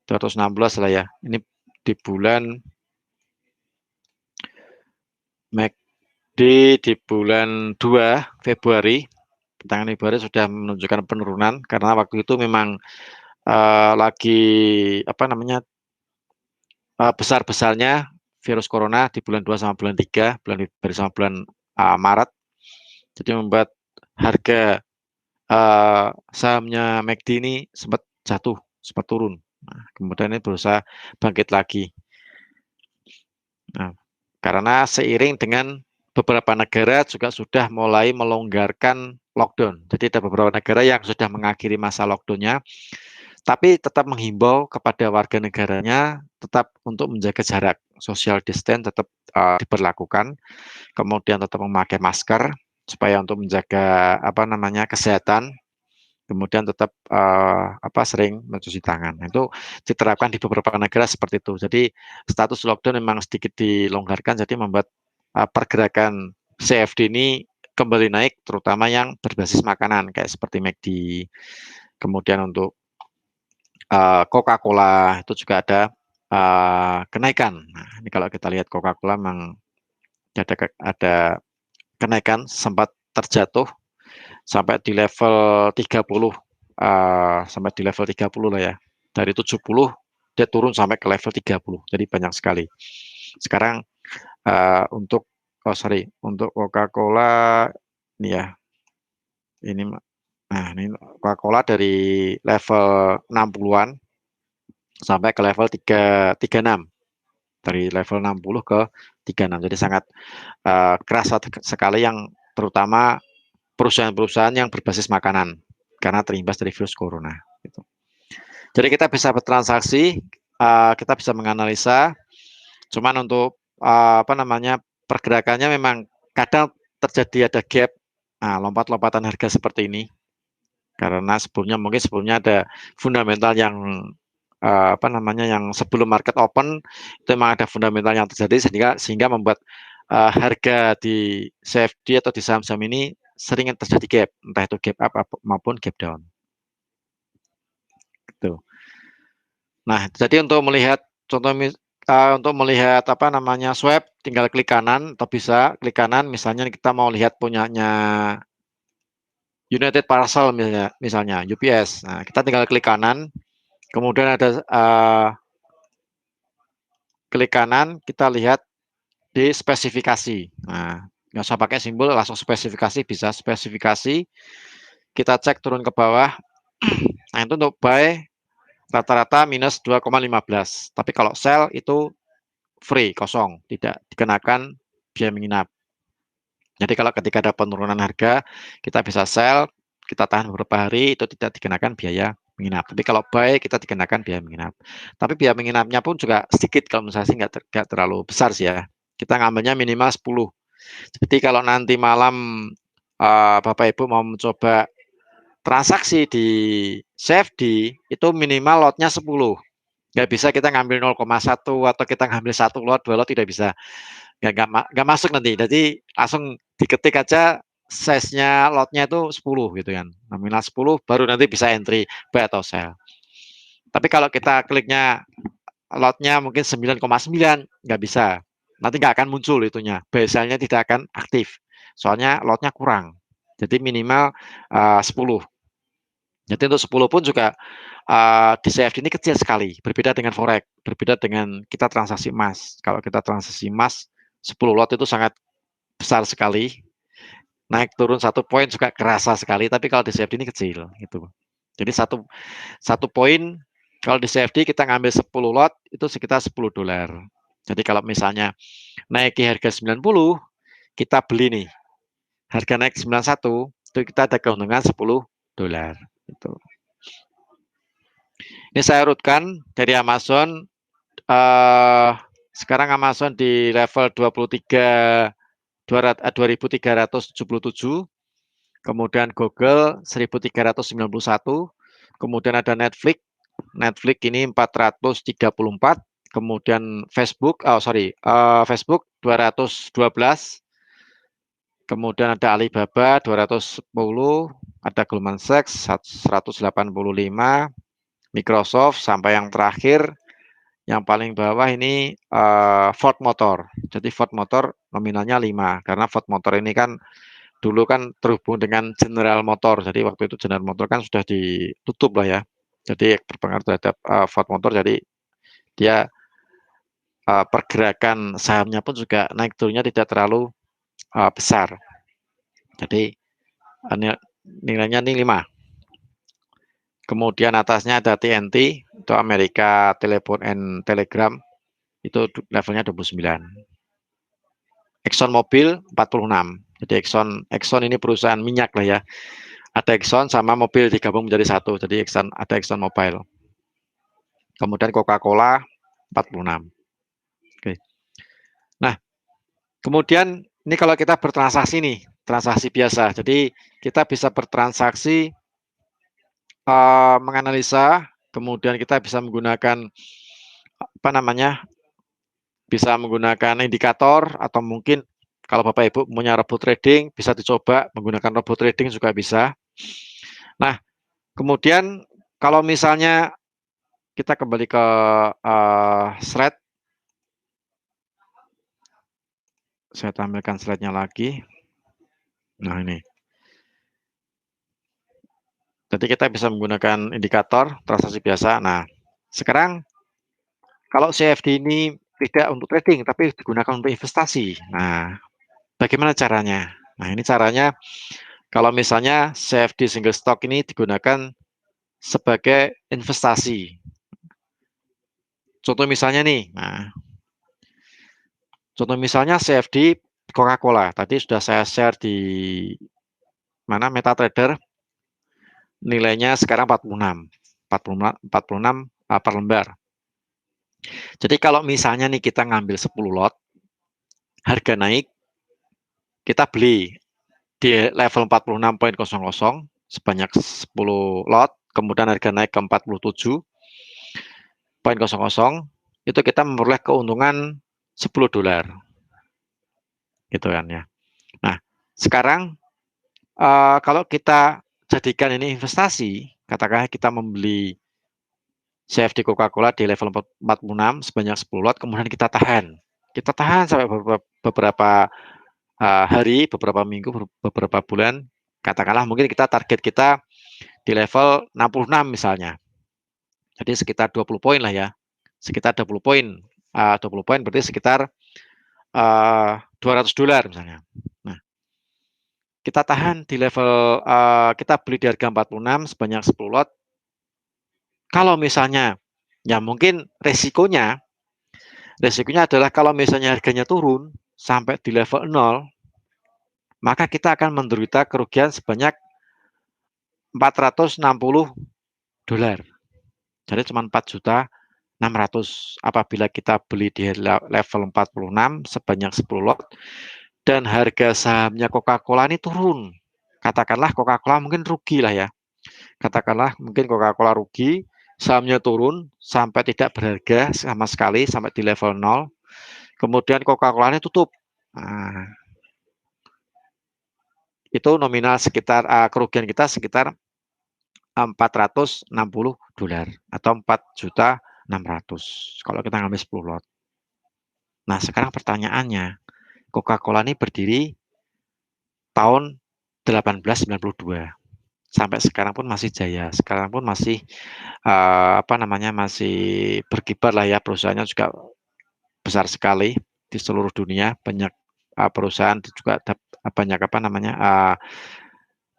216 lah ya. Ini di bulan MACD di bulan 2 Februari, pertengahan Februari sudah menunjukkan penurunan karena waktu itu memang lagi apa namanya besar-besarnya virus corona di bulan 2 sama bulan 3, bulan Februari sama bulan Maret. Jadi membuat harga sahamnya MACD ini sempat jatuh, sempat turun. Nah, kemudian ini berusaha bangkit lagi. Nah, karena seiring dengan beberapa negara juga sudah mulai melonggarkan lockdown. Jadi ada beberapa negara yang sudah mengakhiri masa lockdownnya, tapi tetap menghimbau kepada warga negaranya tetap untuk menjaga jarak, social distance tetap diberlakukan, kemudian tetap memakai masker supaya untuk menjaga apa namanya kesehatan, kemudian tetap sering mencuci tangan. Itu diterapkan di beberapa negara seperti itu. Jadi status lockdown memang sedikit dilonggarkan, jadi membuat pergerakan CFD ini kembali naik, terutama yang berbasis makanan kayak seperti McD. Kemudian untuk Coca-Cola itu juga ada kenaikan. Nah, ini kalau kita lihat Coca-Cola memang ada kenaikan, sempat terjatuh sampai di level 30, sampai di level 30 lah ya. Dari 70 dia turun sampai ke level 30. Jadi banyak sekali. Sekarang untuk untuk Coca-Cola ini ya. Ini Coca-Cola dari level 60-an sampai ke level 36. Dari level 60 ke 36. Jadi sangat keras sekali, yang terutama perusahaan-perusahaan yang berbasis makanan karena terimbas dari virus corona gitu. Jadi kita bisa bertransaksi, kita bisa menganalisa, cuman untuk pergerakannya memang kadang terjadi ada gap, lompat-lompatan harga seperti ini karena sebelumnya ada fundamental yang yang sebelum market open itu memang ada fundamental yang terjadi sehingga membuat harga di CFD atau di saham-saham ini sering terjadi gap, entah itu gap up maupun gap down. Gitu. Nah, jadi untuk melihat swap, tinggal klik kanan atau bisa klik kanan. Misalnya kita mau lihat punyanya United Parcel misalnya UPS. Nah, kita tinggal klik kanan. Kemudian ada klik kanan, kita lihat di spesifikasi. Nah, nggak usah pakai simbol, langsung spesifikasi, bisa spesifikasi. Kita cek turun ke bawah. Nah, itu untuk buy rata-rata minus 2,15. Tapi kalau sell itu free, kosong, tidak dikenakan biaya menginap. Jadi kalau ketika ada penurunan harga, kita bisa sell, kita tahan beberapa hari, itu tidak dikenakan biaya menginap. Tapi kalau buy, kita dikenakan biaya menginap. Tapi biaya menginapnya pun juga sedikit, kalau menurut saya sih nggak terlalu besar sih ya. Kita ngambilnya minimal 10. Jadi kalau nanti malam Bapak Ibu mau mencoba transaksi di CFD, itu minimal lotnya 10. Nggak bisa kita ngambil 0,1 atau kita ngambil 1 lot, 2 lot, tidak bisa. Nggak masuk nanti. Jadi langsung diketik aja size-nya lotnya itu 10 gitu kan. Nominal 10 baru nanti bisa entry buy atau sell. Tapi kalau kita kliknya lotnya mungkin 9,9, nggak bisa. Nanti nggak akan muncul itunya. Biasanya tidak akan aktif. Soalnya lotnya kurang. Jadi minimal 10. Jadi untuk 10 pun juga di CFD ini kecil sekali. Berbeda dengan forex, berbeda dengan kita transaksi emas. Kalau kita transaksi emas 10 lot itu sangat besar sekali. Naik turun 1 poin juga kerasa sekali, tapi kalau di CFD ini kecil gitu. Jadi satu poin kalau di CFD kita ngambil 10 lot itu sekitar $10. Jadi kalau misalnya naik ke harga 90, kita beli nih. Harga naik 91, itu kita ada keuntungan $10 gitu. Ini saya urutkan dari Amazon. Sekarang Amazon di level 2377, kemudian Google 1391, kemudian ada Netflix ini 434, kemudian Facebook 212, kemudian ada Alibaba 210, ada Goldman Sachs 185, Microsoft, sampai yang terakhir yang paling bawah ini Ford Motor. Jadi Ford Motor nominalnya 5, karena Ford Motor ini kan dulu kan terhubung dengan General Motor. Jadi waktu itu General Motor kan sudah ditutup lah ya. Jadi berpengaruh terhadap Ford Motor. Jadi dia pergerakan sahamnya pun juga naik turunnya tidak terlalu besar. Jadi nilainya ini 5. Kemudian atasnya ada TNT, itu Amerika Telephone and Telegram, itu levelnya 29. Exxon Mobil 46. Jadi Exxon ini perusahaan minyak lah ya. Ada Exxon sama mobil digabung menjadi satu. Jadi ada Exxon Mobil. Kemudian Coca-Cola 46. Oke. Nah, kemudian ini kalau kita bertransaksi nih, transaksi biasa. Jadi kita bisa bertransaksi, menganalisa, kemudian kita bisa menggunakan bisa menggunakan indikator, atau mungkin kalau Bapak Ibu punya robot trading bisa dicoba menggunakan robot trading juga bisa. Nah, kemudian kalau misalnya kita kembali ke slide. Saya tampilkan slide-nya lagi. Nah, ini. Jadi kita bisa menggunakan indikator transaksi biasa. Nah, sekarang kalau CFD ini tidak untuk trading, tapi digunakan untuk investasi. Nah, bagaimana caranya? Nah, ini caranya kalau misalnya CFD single stock ini digunakan sebagai investasi. Contoh misalnya nih, contoh misalnya CFD Coca-Cola. Tadi sudah saya share di mana MetaTrader, nilainya sekarang 46 per lembar. Jadi kalau misalnya nih kita ngambil 10 lot, harga naik, kita beli di level 46.00 sebanyak 10 lot, kemudian harga naik ke 47.00, itu kita memperoleh keuntungan $10, gitu kan ya. Nah, sekarang kalau kita jadikan ini investasi, katakanlah kita membeli CFD Coca-Cola di level 46 sebanyak 10 lot, kemudian kita tahan. Kita tahan sampai beberapa hari, beberapa minggu, beberapa bulan. Katakanlah mungkin kita target kita di level 66 misalnya. Jadi sekitar 20 poin lah ya. Sekitar 20 poin. 20 poin berarti sekitar $200 misalnya. Nah, kita tahan di level, kita beli di harga 46 sebanyak 10 lot. Kalau misalnya, ya mungkin resikonya adalah kalau misalnya harganya turun sampai di level 0, maka kita akan menderita kerugian sebanyak $460. Jadi cuma 4.600.000 apabila kita beli di level 46 sebanyak 10 lot dan harga sahamnya Coca-Cola ini turun. Katakanlah Coca-Cola mungkin rugi lah ya. Katakanlah mungkin Coca-Cola rugi, sahamnya turun sampai tidak berharga sama sekali sampai di level 0. Kemudian Coca-Cola ini tutup. Nah, itu nominal sekitar kerugian kita sekitar $460 atau 4.600.000 kalau kita ngambil 10 lot. Nah, sekarang pertanyaannya, Coca-Cola ini berdiri tahun 1892. Sampai sekarang pun masih jaya. Sekarang pun masih masih berkibar lah ya, perusahaannya juga besar sekali di seluruh dunia, banyak perusahaan juga banyak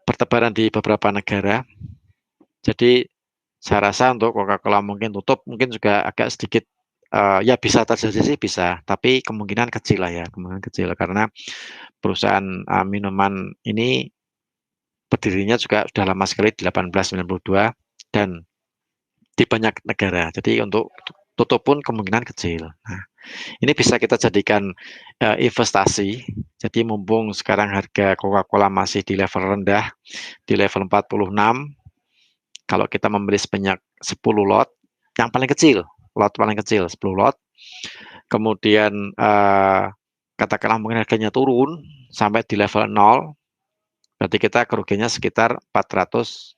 bertebaran di beberapa negara. Jadi saya rasa untuk Coca-Cola mungkin tutup, mungkin juga agak sedikit ya bisa terjadi sih bisa, tapi kemungkinan kecil lah ya, kemungkinan kecil karena perusahaan minuman ini berdirinya juga sudah lama sekali 1892 dan di banyak negara. Jadi untuk tutup pun kemungkinan kecil. Nah, ini bisa kita jadikan investasi. Jadi mumpung sekarang harga Coca-Cola masih di level rendah, di level 46, kalau kita membeli sebanyak 10 lot, yang paling kecil, lot paling kecil 10 lot, kemudian katakanlah mungkin harganya turun sampai di level 0, berarti kita kerugiannya sekitar $460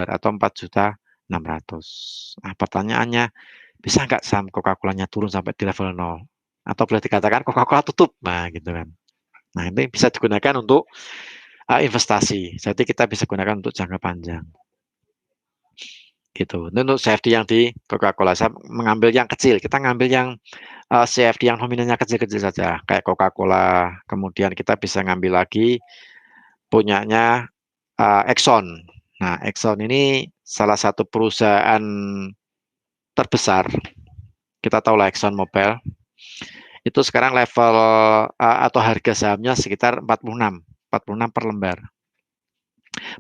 atau 4.600.000. Nah, pertanyaannya, bisa nggak saham Coca-Colanya turun sampai di level 0? Atau boleh dikatakan Coca-Cola tutup? Nah, gitu kan. Nah, ini bisa digunakan untuk investasi. Jadi kita bisa gunakan untuk jangka panjang. Gitu. Ini untuk CFD yang di Coca-Cola. Saya mengambil yang kecil. Kita ngambil yang CFD yang nominalnya kecil-kecil saja, kayak Coca-Cola. Kemudian kita bisa ngambil lagi punyanya Exxon. Nah, Exxon ini salah satu perusahaan terbesar. Kita tahu lah Exxon Mobil. Itu sekarang level atau harga sahamnya sekitar 46 per lembar.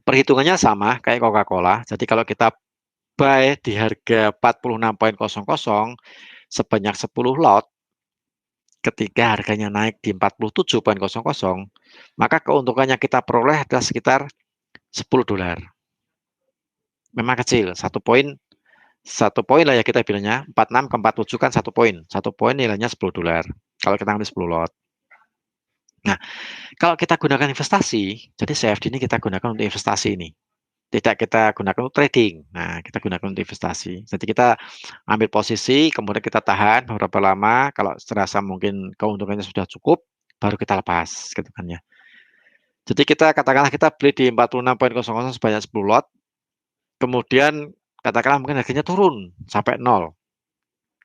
Perhitungannya sama kayak Coca-Cola. Jadi kalau kita buy di harga 46.00 sebanyak 10 lot, ketika harganya naik di 47.00, maka keuntungan yang kita peroleh adalah sekitar $10. Memang kecil, satu poin lah ya kita bilangnya, 46 ke 47 kan satu poin nilainya $10 kalau kita ambil 10 lot. Nah, kalau kita gunakan investasi, jadi CFD ini kita gunakan untuk investasi ini. tidak kita gunakan untuk trading. Nah, kita gunakan untuk investasi. Jadi kita ambil posisi, kemudian kita tahan beberapa lama, kalau serasa mungkin keuntungannya sudah cukup, baru kita lepas, gitu kan ya. Jadi kita katakanlah kita beli di 46.00 sebanyak 10 lot, kemudian katakanlah mungkin harganya turun sampai 0.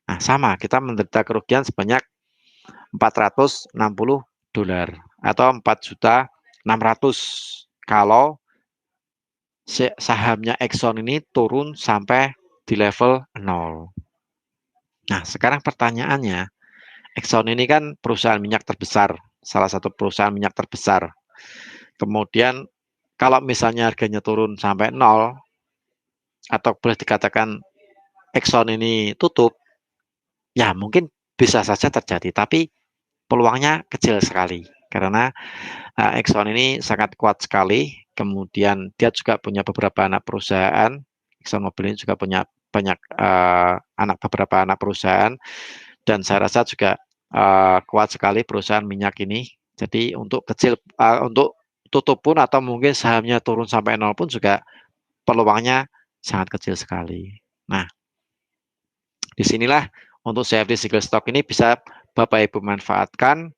Nah, sama, kita menderita kerugian sebanyak $460 atau 4.600.000 kalau sahamnya Exxon ini turun sampai di level 0. Nah, sekarang pertanyaannya, Exxon ini kan perusahaan minyak terbesar, salah satu perusahaan minyak terbesar. Kemudian kalau misalnya harganya turun sampai 0, atau boleh dikatakan Exxon ini tutup, ya mungkin bisa saja terjadi, tapi peluangnya kecil sekali. Karena Exxon ini sangat kuat sekali, kemudian dia juga punya beberapa anak perusahaan, Exxon Mobil ini juga punya banyak beberapa anak perusahaan, dan saya rasa juga kuat sekali perusahaan minyak ini. Jadi untuk untuk tutup pun atau mungkin sahamnya turun sampai 0 pun juga peluangnya sangat kecil sekali. Nah, disinilah untuk CFD single stock ini bisa Bapak Ibu manfaatkan.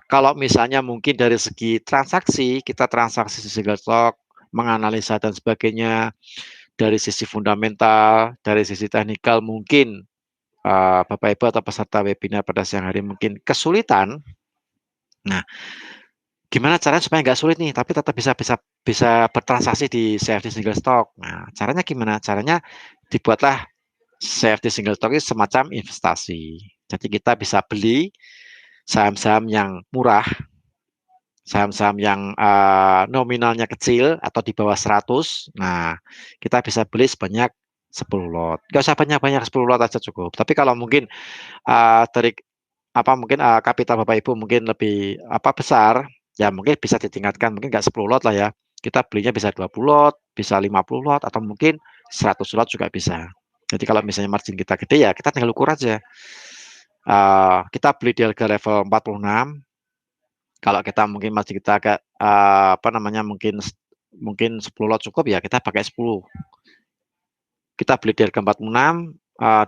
Kalau misalnya mungkin dari segi transaksi, kita transaksi single stock, menganalisa dan sebagainya, dari sisi fundamental, dari sisi teknikal mungkin Bapak Ibu atau peserta webinar pada siang hari mungkin kesulitan. Nah, gimana caranya supaya nggak sulit nih, tapi tetap bisa bertransaksi di CFD single stock. Nah, caranya gimana? Caranya dibuatlah CFD single stock ini semacam investasi. Jadi kita bisa beli saham-saham yang murah, saham-saham yang nominalnya kecil atau di bawah 100. Nah, kita bisa beli sebanyak 10 lot. Nggak usah banyak-banyak, 10 lot aja cukup. Tapi kalau mungkin dari mungkin kapital Bapak Ibu mungkin lebih besar, ya mungkin bisa ditingkatkan, mungkin nggak 10 lot lah ya. Kita belinya bisa 20 lot, bisa 50 lot, atau mungkin 100 lot juga bisa. Jadi kalau misalnya margin kita gede ya kita tinggal ukur aja. Kita beli di harga level 46, kalau kita mungkin margin kita agak mungkin 10 lot cukup ya kita pakai 10. Kita beli di harga 46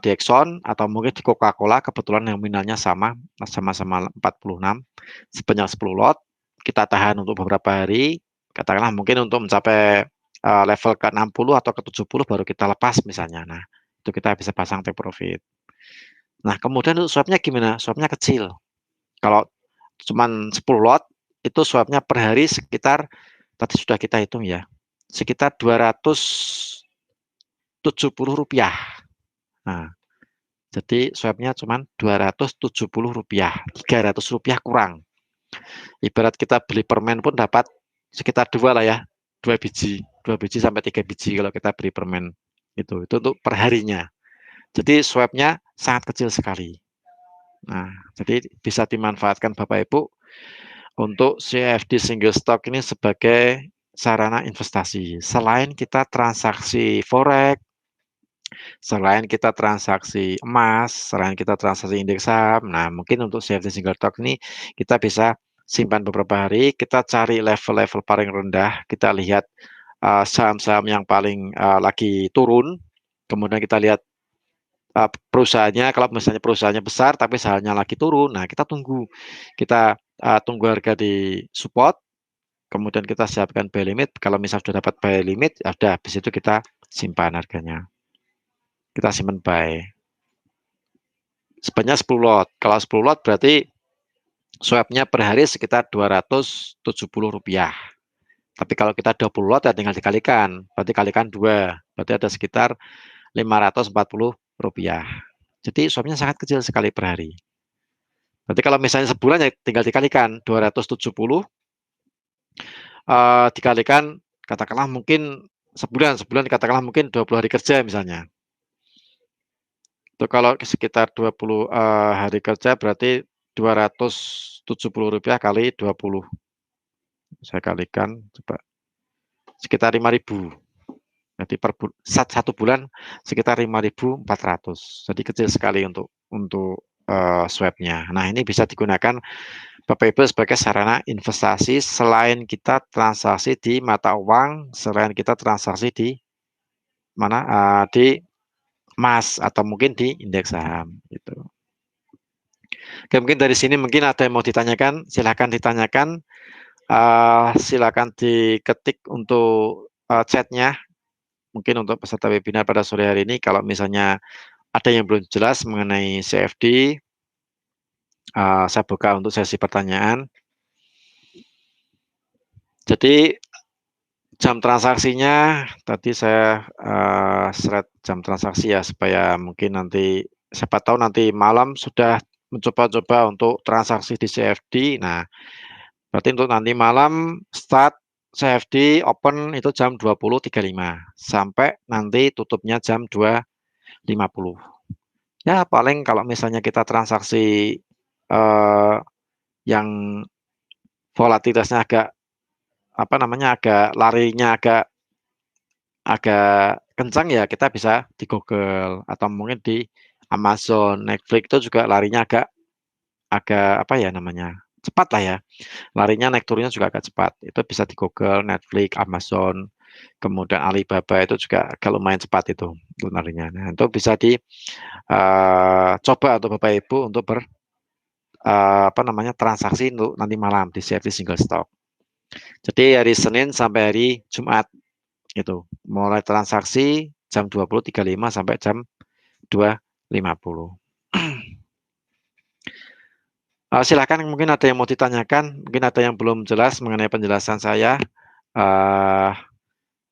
di Exxon atau mungkin di Coca-Cola, kebetulan nominalnya sama-sama 46 sebanyak 10 lot, kita tahan untuk beberapa hari, katakanlah mungkin untuk mencapai level ke 60 atau ke 70 baru kita lepas misalnya. Nah, itu kita bisa pasang take profit. Nah, kemudian untuk swapnya gimana? Swapnya kecil. Kalau cuman 10 lot, itu swapnya per hari sekitar, tadi sudah kita hitung ya, sekitar Rp270. Nah, jadi swabnya cuma Rp270, Rp300 kurang. Ibarat kita beli permen pun dapat sekitar 2 lah ya, 2 biji sampai 3 biji kalau kita beli permen. Itu untuk perharinya. Jadi swabnya sangat kecil sekali. Nah, jadi bisa dimanfaatkan Bapak Ibu untuk CFD single stock ini sebagai sarana investasi. Selain kita transaksi forex, selain kita transaksi emas, selain kita transaksi indeks saham, nah mungkin untuk CFD single stock ini kita bisa simpan beberapa hari, kita cari level-level paling rendah, kita lihat saham-saham yang paling lagi turun, kemudian kita lihat perusahaannya, kalau misalnya perusahaannya besar tapi sahamnya lagi turun, nah kita tunggu harga di support, kemudian kita siapkan buy limit, kalau misalnya sudah dapat buy limit, ya udah habis itu kita simpan harganya. Kita simpan buy. Sebanyak 10 lot. Kalau 10 lot berarti swapnya per hari sekitar Rp270. Tapi kalau kita 20 lot ya tinggal dikalikan. Berarti kalikan 2. Berarti ada sekitar Rp540. Jadi swapnya sangat kecil sekali per hari. Berarti kalau misalnya sebulan ya tinggal dikalikan 270 dikalikan katakanlah mungkin sebulan katakanlah mungkin 20 hari kerja misalnya. Itu kalau sekitar 20 hari kerja berarti Rp270 kali 20. Saya kalikan coba sekitar 5.000. Jadi satu bulan sekitar 5.400. Jadi kecil sekali untuk swabnya. Nah, ini bisa digunakan Bapak Ibu sebagai sarana investasi selain kita transaksi di mata uang, selain kita transaksi di mana di emas atau mungkin di indeks saham gitu. Oke, mungkin dari sini mungkin ada yang mau ditanyakan, silakan ditanyakan, silakan diketik untuk chatnya. Mungkin untuk peserta webinar pada sore hari ini, kalau misalnya ada yang belum jelas mengenai CFD, saya buka untuk sesi pertanyaan. Jadi jam transaksinya tadi saya shred jam transaksi ya supaya mungkin nanti siapa tahu nanti malam sudah mencoba-coba untuk transaksi di CFD. Nah, berarti untuk nanti malam start CFD open itu jam 20.35 sampai nanti tutupnya jam 2.50. Ya, paling kalau misalnya kita transaksi eh, yang volatilitasnya agak apa namanya agak larinya agak agak kencang ya kita bisa di Google atau mungkin di Amazon, Netflix itu juga larinya agak agak apa ya namanya cepat lah ya. Larinya naik turunnya juga agak cepat. Itu bisa di Google, Netflix, Amazon, kemudian Alibaba itu juga agak lumayan cepat itu larinya. Nah, itu bisa coba untuk Bapak Ibu untuk apa namanya transaksi untuk nanti malam di CFD single stock. Jadi hari Senin sampai hari Jumat itu mulai transaksi jam 20.35 sampai jam 2.50. Silakan mungkin ada yang mau ditanyakan, mungkin ada yang belum jelas mengenai penjelasan saya. Uh,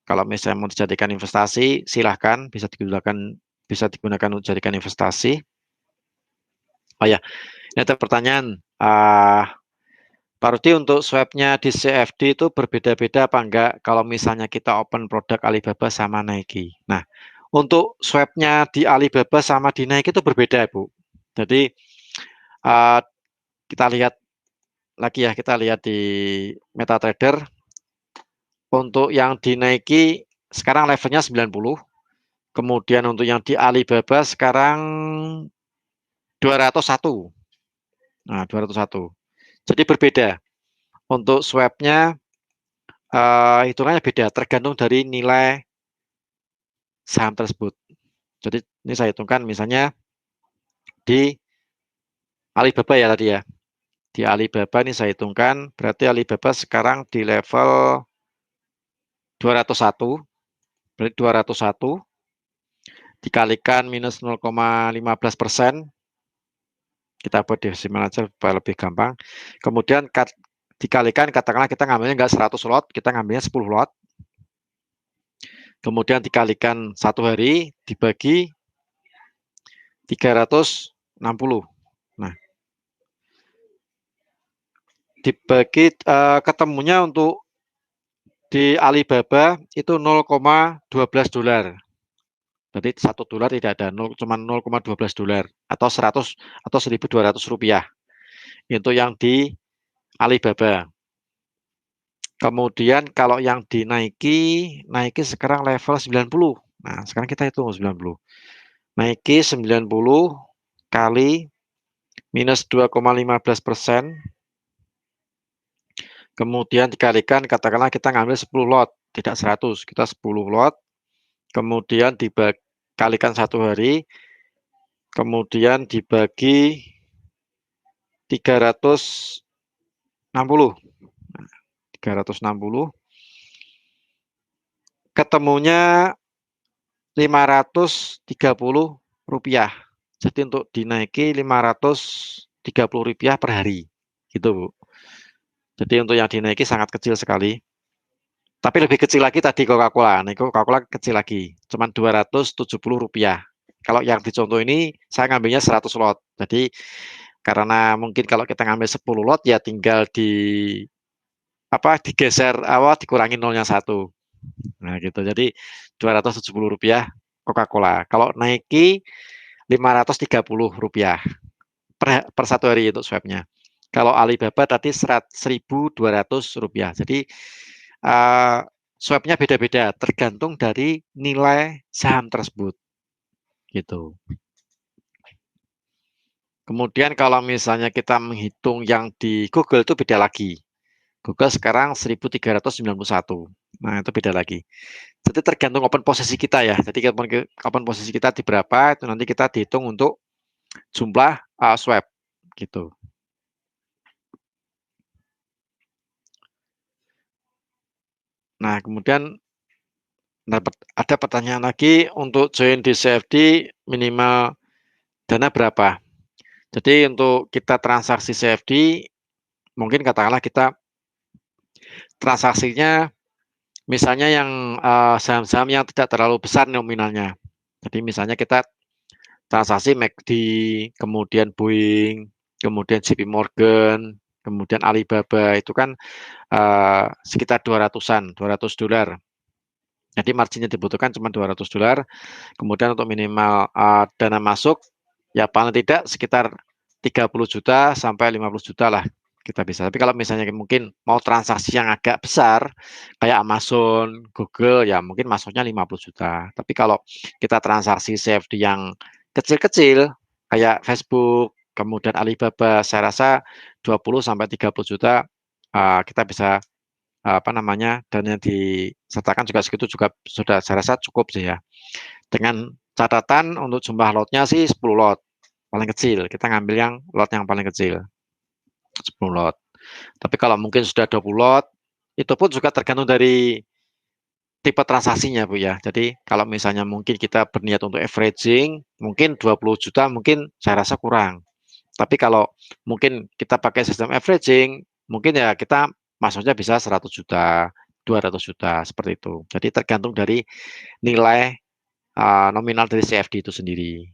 Kalau misalnya mau dijadikan investasi, silahkan bisa digunakan untuk jadikan investasi. Oh ya, ini ada pertanyaan. Pak Rudi, untuk swabnya di CFD itu berbeda-beda apa enggak kalau misalnya kita open produk Alibaba sama Nike? Nah, untuk swabnya di Alibaba sama di Nike itu berbeda, Bu. Jadi uh, kita lihat lagi ya, kita lihat di MetaTrader. Untuk yang di Nike sekarang levelnya 90. Kemudian untuk yang di Alibaba sekarang 201. Nah, 201. Jadi berbeda. Untuk swabnya hitungannya beda, tergantung dari nilai saham tersebut. Jadi ini saya hitungkan misalnya di Alibaba ya tadi ya. Di Alibaba ini saya hitungkan, berarti Alibaba sekarang di level 201. Berarti 201 dikalikan minus 0,15%. Kita buat desimal aja supaya lebih gampang. Kemudian dikalikan, katakanlah kita ngambilnya nggak 100 lot, kita ngambilnya 10 lot. Kemudian dikalikan 1 hari, dibagi 360. Nah, dibagi ketemunya untuk di Alibaba itu 0,12 dolar. Berarti $1 tidak ada, cuma 0,12 dolar atau 100 atau 1.200 rupiah. Itu yang di Alibaba. Kemudian kalau yang di Nike, Nike sekarang level 90. Nah, sekarang kita hitung 90. Nike 90 kali minus 2,15%. Kemudian dikalikan, katakanlah kita ngambil 10 lot, tidak 100, kita 10 lot. Kemudian dikalikan 1 hari, kemudian dibagi 360. Nah, 360 ketemunya 530 rupiah. Jadi untuk dinaiki 530 rupiah per hari. Gitu, Bu. Jadi untuk yang dinaiki sangat kecil sekali. Tapi lebih kecil lagi tadi Coca-Cola. Nah, Coca-Cola kecil lagi. Cuman 270 rupiah. Kalau yang di contoh ini, saya ngambilnya 100 lot. Jadi, karena mungkin kalau kita ngambil 10 lot, ya tinggal digeser, dikurangi nolnya 1. Nah, gitu. Jadi, 270 rupiah Coca-Cola. Kalau Nike, 530 rupiah per 1 hari untuk swabnya. Kalau Alibaba tadi 1.200 rupiah. Jadi swabnya beda-beda, tergantung dari nilai saham tersebut. Gitu. Kemudian kalau misalnya kita menghitung yang di Google itu beda lagi. Google sekarang 1391. Nah, itu beda lagi. Jadi tergantung open posisi kita ya. Jadi open posisi kita di berapa itu nanti kita dihitung untuk jumlah swab gitu. Nah, kemudian ada pertanyaan lagi untuk join di CFD minimal dana berapa? Jadi untuk kita transaksi CFD mungkin katakanlah kita transaksinya misalnya yang saham-saham yang tidak terlalu besar nominalnya. Jadi misalnya kita transaksi McD, kemudian Boeing, kemudian JP Morgan, kemudian Alibaba itu kan sekitar 200-an, $200. Jadi marginnya dibutuhkan cuma $200. Kemudian untuk minimal dana masuk ya paling tidak sekitar 30 juta sampai 50 juta lah kita bisa. Tapi kalau misalnya mungkin mau transaksi yang agak besar kayak Amazon, Google ya mungkin masuknya 50 juta. Tapi kalau kita transaksi CFD yang kecil-kecil kayak Facebook, kemudian Alibaba, saya rasa 20 sampai 30 juta kita bisa apa namanya dan yang disertakan juga segitu juga sudah saya rasa cukup sih ya. Dengan catatan untuk jumlah lotnya sih 10 lot paling kecil. Kita ngambil yang lot yang paling kecil 10 lot. Tapi kalau mungkin sudah 20 lot itu pun juga tergantung dari tipe transaksinya Bu ya. Jadi kalau misalnya mungkin kita berniat untuk averaging mungkin 20 juta mungkin saya rasa kurang. Tapi kalau mungkin kita pakai sistem averaging mungkin ya kita masuknya bisa 100 juta, 200 juta seperti itu. Jadi tergantung dari nilai nominal dari CFD itu sendiri.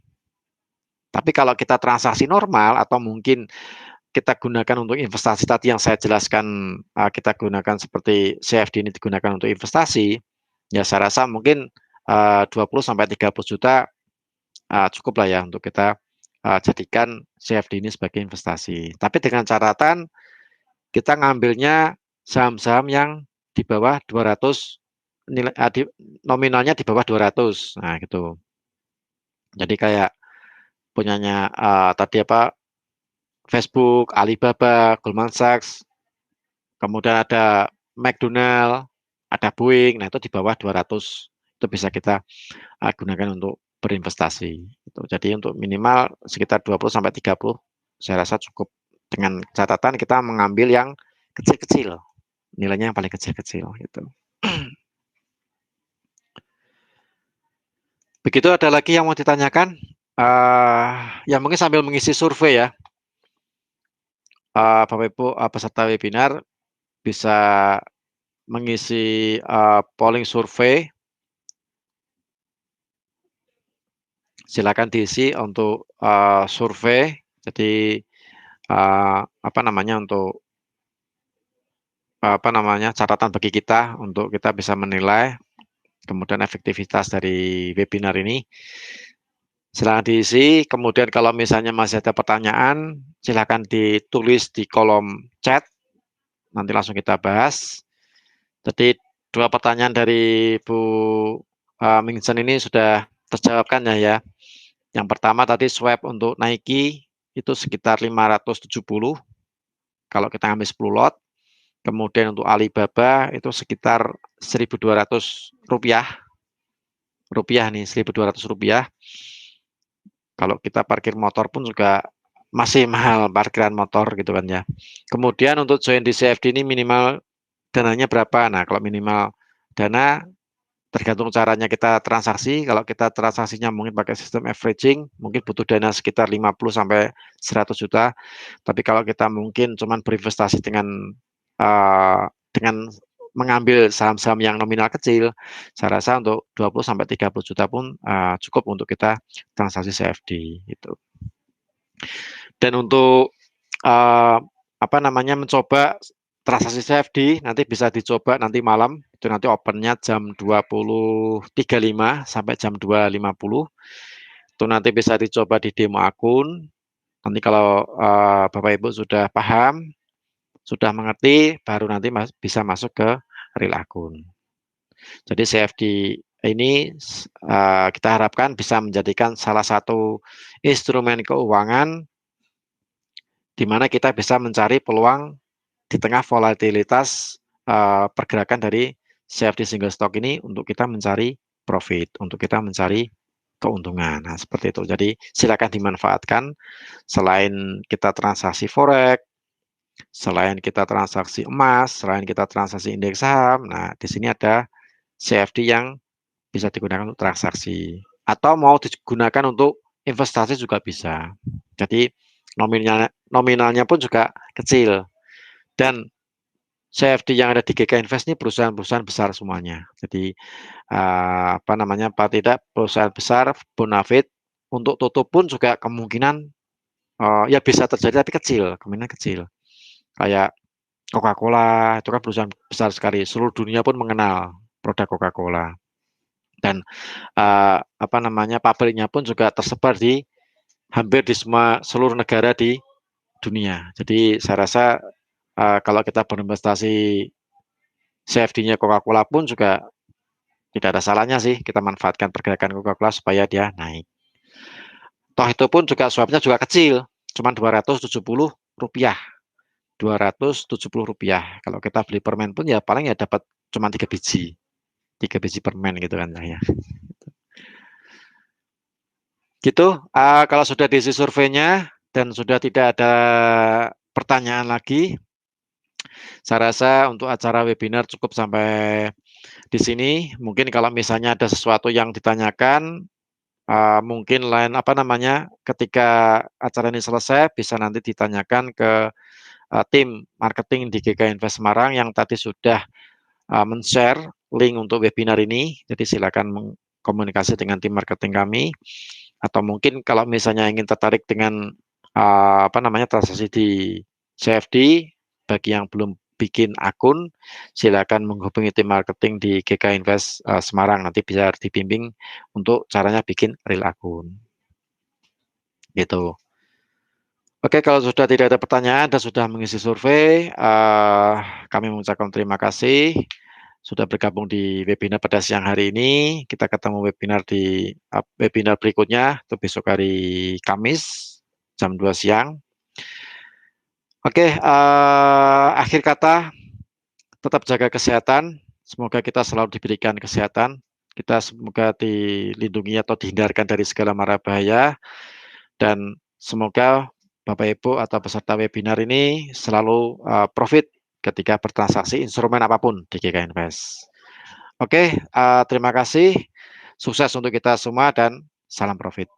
Tapi kalau kita transaksi normal atau mungkin kita gunakan untuk investasi tadi yang saya jelaskan, kita gunakan seperti CFD ini digunakan untuk investasi, ya saya rasa mungkin 20 sampai 30 juta cukup lah ya untuk kita jadikan CFD ini sebagai investasi. Tapi dengan catatan kita ngambilnya saham-saham yang di bawah 200 nilai nominalnya di bawah 200. Nah, gitu. Jadi kayak punyanya tadi apa Facebook, Alibaba, Goldman Sachs, kemudian ada McDonald, ada Boeing, nah itu di bawah 200 itu bisa kita gunakan untuk berinvestasi. Gitu. Jadi untuk minimal sekitar 20 sampai 30 saya rasa cukup dengan catatan kita mengambil yang kecil-kecil, nilainya yang paling kecil-kecil gitu. Begitu ada lagi yang mau ditanyakan? Ya mungkin sambil mengisi survei ya, Bapak Ibu peserta webinar bisa mengisi polling survei. Silakan diisi untuk survei. Jadi apa namanya untuk apa namanya catatan bagi kita untuk kita bisa menilai kemudian efektivitas dari webinar ini. Silakan diisi. Kemudian kalau misalnya masih ada pertanyaan, silakan ditulis di kolom chat. Nanti langsung kita bahas. Jadi dua pertanyaan dari Bu Mingsen ini sudah terjawabkan ya. Yang pertama tadi swab untuk Nike itu sekitar 570 kalau kita ambil 10 lot. Kemudian untuk Alibaba itu sekitar Rp1.200. Rupiah nih, Rp1.200. Kalau kita parkir motor pun juga masih mahal parkiran motor gitu kan ya. Kemudian untuk join di CFD ini minimal dananya berapa? Nah, kalau minimal dana tergantung caranya kita transaksi. Kalau kita transaksinya mungkin pakai sistem averaging, mungkin butuh dana sekitar 50 sampai 100 juta. Tapi kalau kita mungkin cuman berinvestasi dengan mengambil saham-saham yang nominal kecil, saya rasa untuk 20 sampai 30 juta pun cukup untuk kita transaksi CFD gitu. Dan untuk apa namanya mencoba transaksi CFD nanti bisa dicoba nanti malam itu nanti opennya jam 20.35 sampai jam 2.50 itu nanti bisa dicoba di demo akun nanti kalau Bapak Ibu sudah paham sudah mengerti baru nanti bisa masuk ke real akun. Jadi CFD ini kita harapkan bisa menjadikan salah satu instrumen keuangan di mana kita bisa mencari peluang di tengah volatilitas pergerakan dari CFD single stock ini untuk kita mencari profit, untuk kita mencari keuntungan. Nah, seperti itu. Jadi silakan dimanfaatkan selain kita transaksi forex, selain kita transaksi emas, selain kita transaksi indeks saham. Nah, di sini ada CFD yang bisa digunakan untuk transaksi atau mau digunakan untuk investasi juga bisa. Jadi nominalnya pun juga kecil dan CFD yang ada di GK Invest ini perusahaan-perusahaan besar semuanya. Jadi apa namanya, Pak, tidak perusahaan besar bonafit untuk tutup pun juga kemungkinan ya bisa terjadi tapi kecil, kemungkinan kecil. Kayak Coca-Cola itu kan perusahaan besar sekali, seluruh dunia pun mengenal produk Coca-Cola dan apa namanya, pabriknya pun juga tersebar di hampir di semua seluruh negara di dunia. Jadi saya rasa kalau kita berinvestasi CFD-nya Coca-Cola pun juga tidak ada salahnya sih kita manfaatkan pergerakan Coca-Cola supaya dia naik. Toh itu pun juga swapnya juga kecil, cuma Rp270. Rp270. Kalau kita beli permen pun ya paling ya dapat cuma 3 biji. 3 biji permen gitu kan ya. Gitu, kalau sudah diisi surveinya dan sudah tidak ada pertanyaan lagi, saya rasa untuk acara webinar cukup sampai di sini. Mungkin kalau misalnya ada sesuatu yang ditanyakan, mungkin lain apa namanya, ketika acara ini selesai bisa nanti ditanyakan ke tim marketing di GK Invest Semarang yang tadi sudah men-share link untuk webinar ini. Jadi silakan komunikasi dengan tim marketing kami. Atau mungkin kalau misalnya ingin tertarik dengan apa namanya, transaksi di CFD, bagi yang belum bikin akun, silakan menghubungi tim marketing di GK Invest Semarang. Nanti bisa dibimbing untuk caranya bikin real akun. Gitu. Oke, kalau sudah tidak ada pertanyaan dan sudah mengisi survei, kami mengucapkan terima kasih sudah bergabung di webinar pada siang hari ini. Kita ketemu webinar di webinar berikutnya, itu besok hari Kamis, jam 2 siang. Oke, akhir kata, tetap jaga kesehatan. Semoga kita selalu diberikan kesehatan. Kita semoga dilindungi atau dihindarkan dari segala mara bahaya. Dan semoga Bapak Ibu atau peserta webinar ini selalu profit ketika bertransaksi instrumen apapun di GK Invest. Oke, terima kasih. Sukses untuk kita semua dan salam profit.